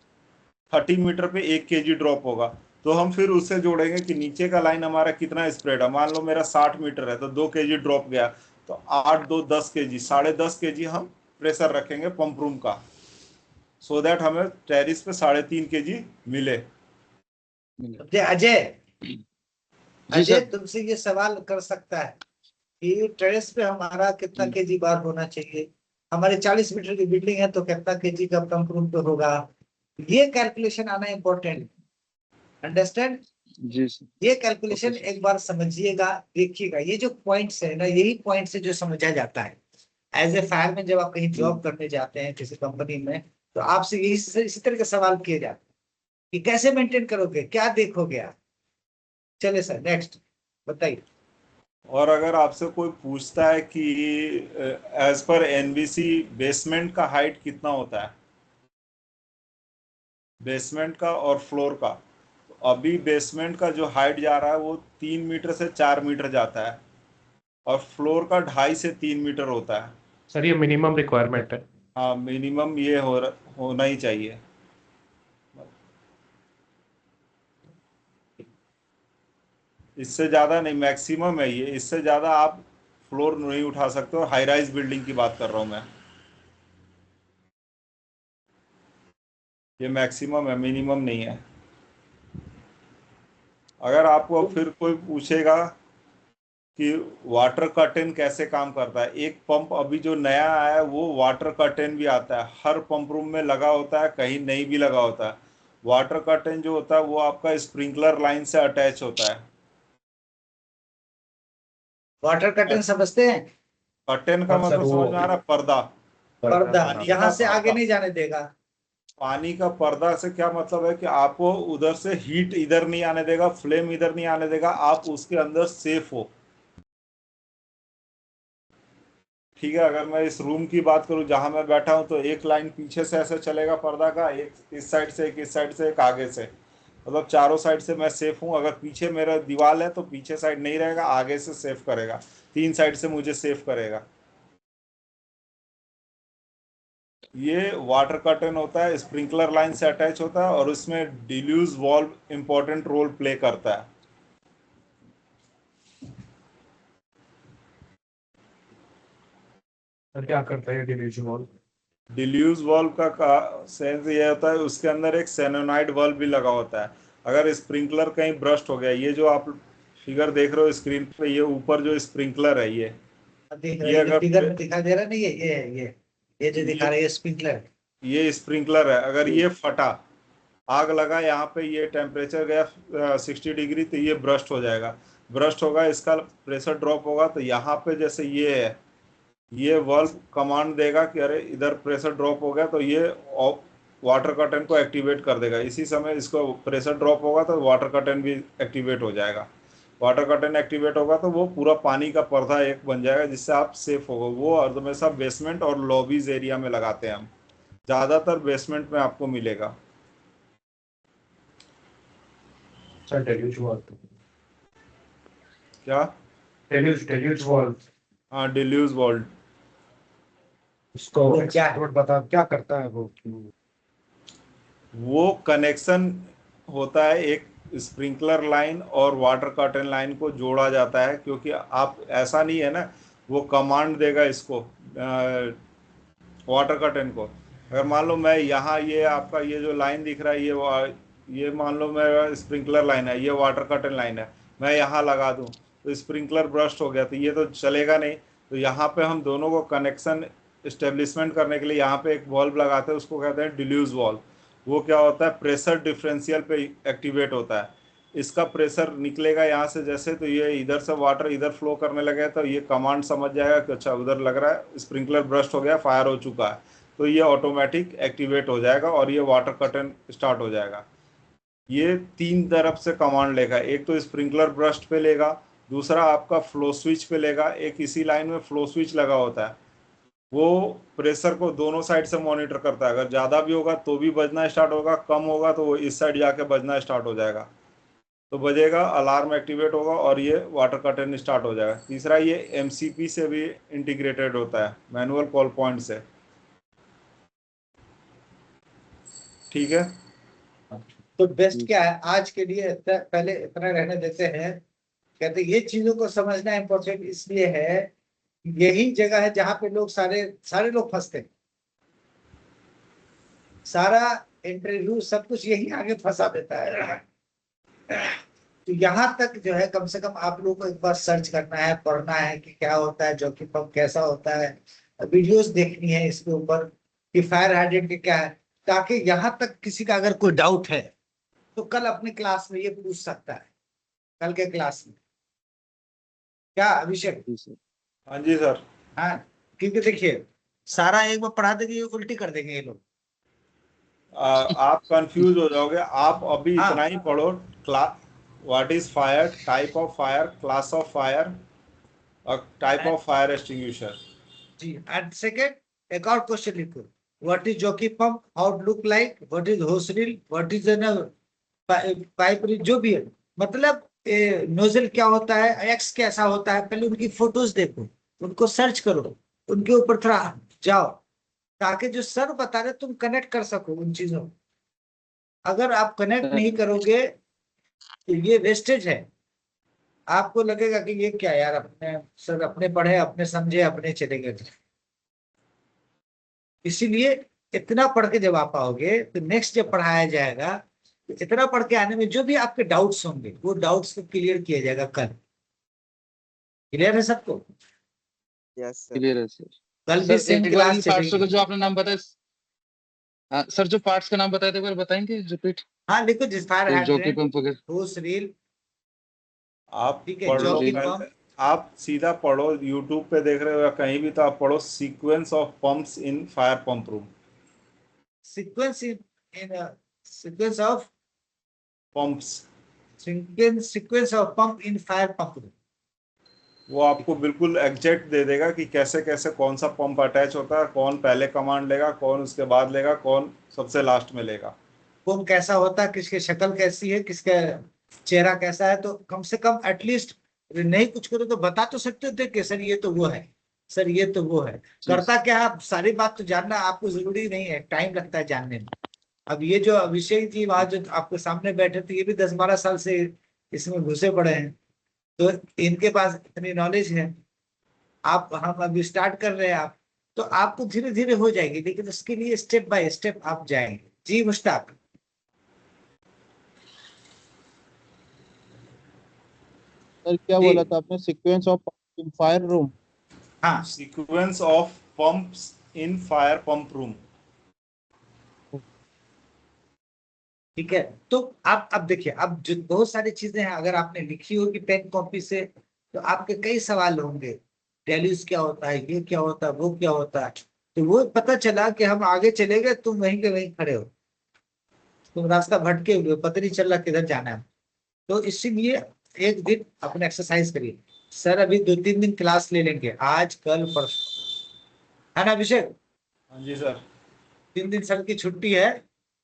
30 मीटर पे 1 केजी ड्रॉप होगा। तो हम फिर उससे जोड़ेंगे कि नीचे का लाइन हमारा कितना स्प्रेड है, मान लो मेरा 60 मीटर है तो 2 केजी ड्रॉप गया, तो 8 2 10 केजी, 10.5 केजी हम प्रेशर रखेंगे पंप रूम का, सो दैट हमें टेरिस पे 3.5 केजी मिले। अजय, जी अजय सर। तुमसे ये सवाल कर सकता है कि टेरेस पे हमारा कितना केजी बार होना चाहिए, हमारे 40 मीटर की बिल्डिंग है तो कितना केजी का पंप रूम पे होगा। ये कैलकुलेशन आना इम्पोर्टेंट, अंडरस्टैंड। जी सर। ये ओके कैलकुलेशन सर। एक बार समझिएगा, देखिएगा ये जो पॉइंट्स है ना, यही पॉइंट्स है जो समझा जाता है। एज ए फायरमैन जब आप कहीं जॉब करने जाते हैं किसी कंपनी में, तो आपसे यही इसी तरह के सवाल किए जाते हैं कि कैसे मेंटेन करोगे, क्या देखोगे आप। चलिए सर नेक्स्ट बताइए। और अगर आपसे कोई पूछता है कि एज पर एनबीसी बेसमेंट का हाइट कितना होता है, बेसमेंट का और फ्लोर का, तो अभी बेसमेंट का जो हाइट जा रहा है वो 3 मीटर से 4 मीटर जाता है, और फ्लोर का 2.5 से 3 मीटर होता है। सर ये मिनिमम रिक्वायरमेंट है। हाँ मिनिमम ये होना ही चाहिए। इससे ज़्यादा नहीं, मैक्सिमम है ये, इससे ज़्यादा आप फ्लोर नहीं उठा सकते हो, हाई राइज बिल्डिंग की बात कर रहा हूँ मैं। ये मैक्सिमम है, मिनिमम नहीं है। अगर आपको फिर कोई पूछेगा कि वाटर कर्टेन कैसे काम करता है, एक पंप अभी जो नया आया है वो वाटर कर्टेन भी आता है, हर पंप रूम में लगा होता है, कहीं नहीं भी लगा होता है। वाटर कर्टेन जो होता है वो आपका स्प्रिंकलर लाइन से अटैच होता है। वाटर कर्टन समझते हैं? कर्टेन का हाँ सर मतलब वो समझ में आ रहा है? पर्दा। पर्दा, पानी का यहाँ से आगे पर्दा। नहीं जाने देगा। पानी का पर्दा से क्या मतलब है कि आपको उधर से हीट इधर नहीं आने देगा, फ्लेम इधर नहीं आने देगा, आप उसके अंदर सेफ हो। ठीक है, अगर मैं इस रूम की बात करूं जहां मैं बैठा हूं, तो एक लाइन पीछे से ऐसे चलेगा पर्दा का, एक इस साइड से, एक इस साइड से, एक आगे से, मतलब चारों साइड से मैं सेफ हूं। अगर पीछे मेरा दीवार है तो पीछे साइड नहीं रहेगा, आगे से सेफ करेगा, 3 साइड से मुझे सेफ करेगा। ये वाटर कर्टन होता है, स्प्रिंकलर लाइन से अटैच होता है, और उसमें deluge valve important role play करता है। सर क्या करता है डिलीशन वॉल? डिल्यूज वाल्व का सेंस ये होता है उसके अंदर एक सेनोनाइड वाल्व भी लगा होता है। अगर स्प्रिंकलर कहीं ब्रस्ट हो गया, ये जो आप फिगर देख रहे हो स्क्रीन पे, ये ऊपर जो स्प्रिंकलर है ये दिख रहा ये है, ये अगर फिगर में दिखा दे रहा नहीं है, ये है ये जो दिखा रहा है ये स्प्रिंकलर। ये स्प्रिंकलर है, अगर ये फटा, आग लगा यहाँ पे, ये टेम्परेचर गया 60 डिग्री, तो ये ब्रस्ट हो जाएगा। ब्रस्ट होगा, इसका प्रेशर ड्रॉप होगा, तो यहाँ पे जैसे ये है, ये वाल्व कमांड देगा कि अरे इधर प्रेशर ड्रॉप हो गया, तो ये वाटर कर्टन को एक्टिवेट कर देगा। इसी समय इसको प्रेशर ड्रॉप होगा तो वाटर कर्टन भी एक्टिवेट हो जाएगा। वाटर कर्टन एक्टिवेट होगा तो वो पूरा पानी का पर्दा एक बन जाएगा, जिससे आप सेफ होगा। वो हमेशा बेसमेंट और लॉबीज एरिया में लगाते हैं हम, ज़्यादातर बेसमेंट में आपको मिलेगा। सर डेल्यूज वॉल्व, क्या? डेल्यूज वॉल्व, हाँ, डिल्यूज वॉल्व। उसको वो क्या है? एक्सप्लोर बता क्या करता है वो? वो कनेक्शन होता है, एक स्प्रिंकलर लाइन और वाटर कर्टन लाइन को जोड़ा जाता है, क्योंकि आप ऐसा नहीं है ना, वो कमांड देगा इसको वाटर कर्टन को। अगर मान लो मैं यहाँ, ये आपका ये जो लाइन दिख रहा है, ये मान लो मेरा स्प्रिंकलर लाइन है, ये वाटर कर्टन लाइन है, मैं यहाँ लगा दूँ तो स्प्रिंकलर ब्रस्ट हो गया, तो ये तो चलेगा नहीं। तो यहाँ पे हम दोनों को कनेक्शन इस्टेब्लिशमेंट करने के लिए यहाँ पे एक वॉल्व लगाते हैं, उसको कहते हैं डिल्यूज वॉल्व। वो क्या होता है, प्रेशर डिफरेंशियल पे एक्टिवेट होता है। इसका प्रेशर निकलेगा यहाँ से जैसे, तो ये इधर से वाटर इधर फ्लो करने लगे, तो ये कमांड समझ जाएगा कि अच्छा उधर लग रहा है स्प्रिंकलर ब्रस्ट हो गया, फायर हो चुका है, तो ये ऑटोमेटिक एक्टिवेट हो जाएगा और ये वाटर कर्टन स्टार्ट हो जाएगा। ये 3 तरफ से कमांड लेगा, एक तो स्प्रिंकलर ब्रस्ट पे लेगा, दूसरा आपका फ्लो स्विच पे लेगा, एक इसी लाइन में फ्लो स्विच लगा होता है, वो प्रेशर को दोनों साइड से मॉनिटर करता है। अगर ज़्यादा भी होगा तो भी बजना स्टार्ट होगा, कम होगा तो वो इस साइड जाके बजना स्टार्ट हो जाएगा, तो बजेगा, अलार्म एक्टिवेट होगा और ये वाटर कर्टन स्टार्ट हो जाएगा। तीसरा, ये एमसीपी से भी इंटीग्रेटेड होता है, मैनुअल कॉल पॉइंट से। ठीक है, तो बेस्ट क्या है आज के लिए, पहले इतना रहने देते हैं। कहते ये चीजों को समझना इम्पोर्टेंट इसलिए है, यही जगह है जहाँ पे लोग सारे लोग फंसते हैं। सारा इंटरव्यू सब कुछ यही आगे फंसा देता है। तो यहाँ तक जो है कम से कम आप लोगों को एक बार सर्च करना है, पढ़ना है कि क्या होता है, जोखिम पंप कैसा होता है, वीडियोस देखनी है इसके ऊपर कि फायर हाइड्रेंट क्या है, ताकि यहाँ तक किसी का अगर कोई डाउट है तो कल अपने क्लास में ये पूछ सकता है, कल के क्लास में। क्या अभिषेक? हाँ जी सर। हाँ, क्योंकि देखिए सारा एक बार पढ़ा देंगे, ये उल्टी कर देंगे ये लोग। आप कंफ्यूज हो जाओगे। आप अभी हाँ। इतना ही पढ़ो, what is fire, type of fire, class of fire और टाइप ऑफ फायर एक्सटिंग्विशर। जी, एंड सेकंड एक और क्वेश्चन लिखो, what is jockey pump, how it look like, what is hose reel, what is pipe reel, जो भी है, मतलब नोजल क्या होता है, एक्स कैसा होता है, पहले उनकी फोटोज देखो, उनको सर्च करो, उनके ऊपर थोड़ा जाओ, ताकि जो सर बता रहे तुम कनेक्ट कर सको उन चीजों को। अगर आप कनेक्ट नहीं करोगे तो ये वेस्टेज है। आपको लगेगा कि ये क्या यार, अपने सर अपने पढ़े, अपने समझे, अपने चले गए। इसीलिए इतना पढ़ के जब आप आओगे तो नेक्स्ट जब पढ़ाया जाएगा तो इतना पढ़ के आने में जो भी आपके डाउट्स होंगे वो डाउट्स को क्लियर किया जाएगा कल। क्लियर है सबको? Yes sir. क्लियर है सर। कल भी सर सेम एक बार इन क्लास पार्ट्स का चलेगी। जो आपने नाम बताया, हाँ सर, जो पार्ट्स का नाम बताए थे एक बार बताएंगे रिपीट? हाँ लिखो, जिस फायर जोकी हाइड्रेंट, पंप वगैरह। होस रील, आप ठीक है, पढ़ लो जोखिम पहले, पंप। आप सीधा पढ़ो, यूट्यूब पे देख रहे हो या कहीं भी, तो आप पढ़ो sequence of pumps in fire pump room. Sequence in sequence of pumps, sequence of pump in fire pump. वो आपको बिल्कुल एग्जैक्ट दे देगा कि कैसे कैसे कौन सा पंप अटैच होता है, कौन पहले कमांड लेगा, कौन उसके बाद लेगा, कौन सबसे लास्ट में लेगा, कौन कैसा होता है, किसकी शक्ल कैसी है, किसका चेहरा कैसा है। तो कम से कम एटलीस्ट नहीं कुछ करो तो बता तो सकते थे कि सर ये तो वो है, सर ये तो वो है। करता क्या है, आप सारी बात तो जानना आपको जरूरी नहीं है, टाइम लगता है जानने में। अब ये जो अभिषेक जी वहां जो आपके सामने बैठे थे, ये भी 10-12 साल से इसमें घुसे पड़े हैं, तो इनके पास इतनी नॉलेज है। आप, हम अभी स्टार्ट कर रहे हैं, आप तो आपको धीरे धीरे हो जाएगी, लेकिन उसके लिए स्टेप बाय स्टेप आप जाएंगे। जी मुश्ताक। सर क्या जी। बोला था आपने, sequence of in fire room? हाँ sequence of pumps in fire pump room. ठीक है। तो आप अब देखिए, अब जो बहुत सारी चीजें हैं, अगर आपने लिखी होगी पेन कॉपी से तो आपके कई सवाल होंगे, डेल्यूज क्या होता है, ये क्या होता है, वो क्या होता है। तो वो पता चला कि हम आगे चले गए, तुम वहीं के वहीं खड़े हो, तुम रास्ता भटके हुए हो, पता नहीं चल रहा किधर जाना है। तो इसीलिए एक दिन अपने एक्सरसाइज करिए। सर अभी 2-3 दिन क्लास ले लेंगे, आज कल परसों, है ना अभिषेक? हाँ जी सर। 3 दिन सर की छुट्टी है,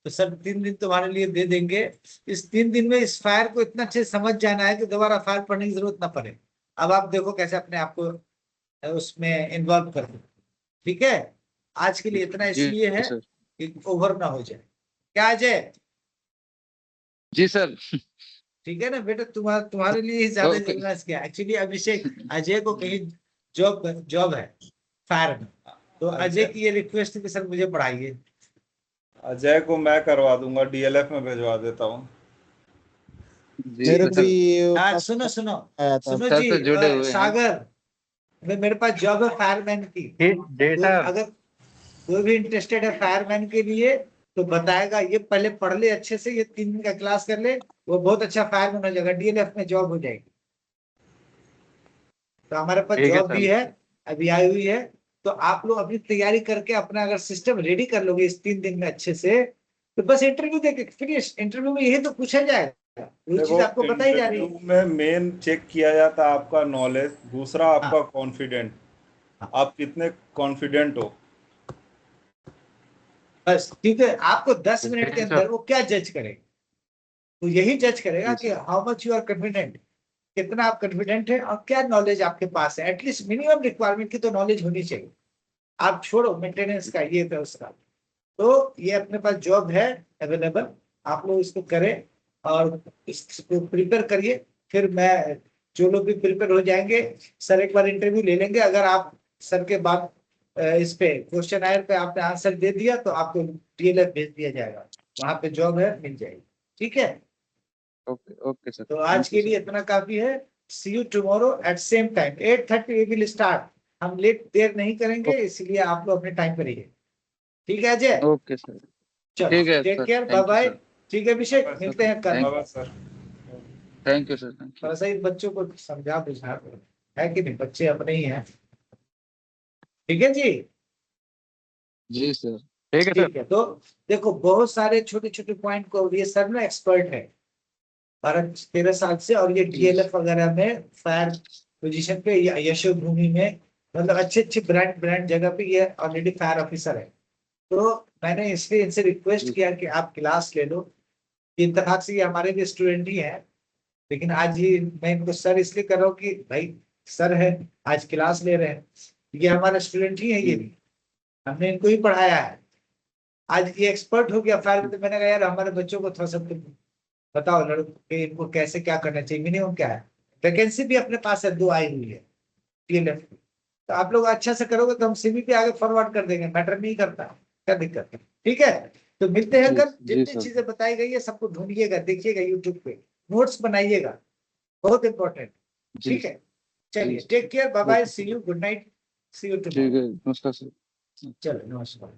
तो सर 3 दिन तुम्हारे लिए दे देंगे। इस 3 दिन में इस फायर को इतना अच्छे से समझ जाना है कि दोबारा फायर पढ़ने की जरूरत ना पड़े। अब आप देखो कैसे अपने आप को उसमें इन्वॉल्व कर दो। ठीक है, आज के लिए इतना जी इसलिए है सर। कि ओवर ना हो जाए। क्या अजय? जी सर। ठीक है ना बेटा, तुम्हारे लिए ही ज्यादा ओके। जरूरत है क्या एक्चुअली अभिषेक, अजय को कहीं जॉब जॉब है फायर में, तो अजय अजय की ये रिक्वेस्ट है कि सर मुझे पढ़ाइए। अजय को मैं करवा दूंगा, डीएलएफ में भिजवा देता हूँ। जी मेरे को सर। भी हाँ फर्स्ट सुनो सुनो, आया था। सुनो सर जी, से जुड़े हुए हैं। सागर, मेरे पास जॉब है फायरमैन की। जी कोई सर। अगर कोई भी इंटरेस्टेड है फायरमैन के लिए तो बताएगा, ये पहले पढ़ ले अच्छे से, ये 3 दिन का क्लास कर ले, वो बहुत अच्छा फायरमैन हो जाएगा, डीएलएफ में जॉब हो जाएगी। तो हमारे पास ठीक है जॉब भी सर। है, अभी आई हुई है। तो आप लोग अपनी तैयारी करके अपना अगर सिस्टम रेडी कर लोगे इस 3 दिन में अच्छे से, तो बस इंटरव्यू देके फिनिश। इंटरव्यू में यही तो पूछा जाएगा, वही चीज देखो, आपको बताई जा रही इंटरव्यू है। में मेन चेक किया जाता है आपका नॉलेज, दूसरा आपका हाँ कॉन्फिडेंट, हाँ, आप कितने कॉन्फिडेंट हो। बस ठीक है। आपको 10 मिनट के ठीक है सर। अंदर वो क्या जज करेगा, तो यही जज करेगा जी कि sir. How much you are confident, कितना आप कॉन्फिडेंट है और क्या नॉलेज आपके पास है। एटलीस्ट मिनिमम रिक्वायरमेंट की तो नॉलेज होनी चाहिए। आप छोड़ो मेंटेनेंस का, ये था उसका। तो ये अपने पास जॉब है अवेलेबल, आप लोग इसको करें और इसको प्रिपेयर करिए। फिर मैं, जो लोग भी प्रिपेयर हो जाएंगे, सर एक बार इंटरव्यू ले लेंगे। अगर आप सर के बाद इस पे क्वेश्चन आयर पे आपने आंसर दे दिया तो आपको डीएलएफ भेज दिया जाएगा, वहां पे जॉब है, मिल जाएगी। ठीक है, ओके ओके सर, तो आज थैंक यू के लिए सर। इतना काफी है। See you tomorrow at same time 8:30 we will start. हम लेट देर नहीं करेंगे, इसलिए आप लोग अपने टाइम पर रहिए। ठीक है अजय? Okay sir. चलो ठीक है take sir, care, bye thank you bye. Sir. ठीक है अभिषेक, बाबा मिलते सर। हैं कल। थैंक बाबा sir. Thank you sir, thank you. थोड़ा सा इन बच्चों को समझा बुझा दो, है कि नहीं, बच्चे अपने ही हैं। ठीक है जी। जी सर। ठीक है सर। ठीक है, तो देखो बहुत सारे छोटे छोटे पॉइंट को ये सर ना एक्सपर्ट है 12-13 साल से, और ये जी डीएलएफ वगैरह में फायर पोजीशन पे या यशोभूमि में, मतलब अच्छे अच्छे ब्रांड ब्रांड जगह पे ये ऑलरेडी फायर ऑफिसर है। तो मैंने इसलिए इनसे रिक्वेस्ट जी किया कि आप क्लास ले लो। इत्तेफाक से ये हमारे भी स्टूडेंट ही है, लेकिन आज ही मैं इनको सर इसलिए कर रहा हूँ कि भाई सर है, आज क्लास ले रहे हैं, ये हमारा स्टूडेंट ही है, ये जी भी हमने इनको ही पढ़ाया है। आज ये एक्सपर्ट हो गया फायर में, तो मैंने कहा यार हमारे बच्चों को थोड़ा सा तुम बताओ लड़कों के, इनको कैसे क्या करना चाहिए, मिनिमम क्या है। वैकेंसी भी अपने पास है, 2 आई हुई है टीएलएफ की। तो आप लोग अच्छा से करोगे तो हम सीवी पे आगे फॉरवर्ड कर देंगे, मैटर नहीं करता, क्या दिक्कत है। ठीक है, तो मिलते हैं जी कल। जी जितनी सर। चीजें बताई गई है सबको ढूंढिएगा, देखिएगा यूट्यूब पे, नोट्स बनाइएगा, बहुत इंपॉर्टेंट। जी ठीक है, जी चलिए sir. Take care, bye bye, okay see sir. You, good night, see you ठीक टुमारो। है, नमस्कार सर। चलो नमस्कार।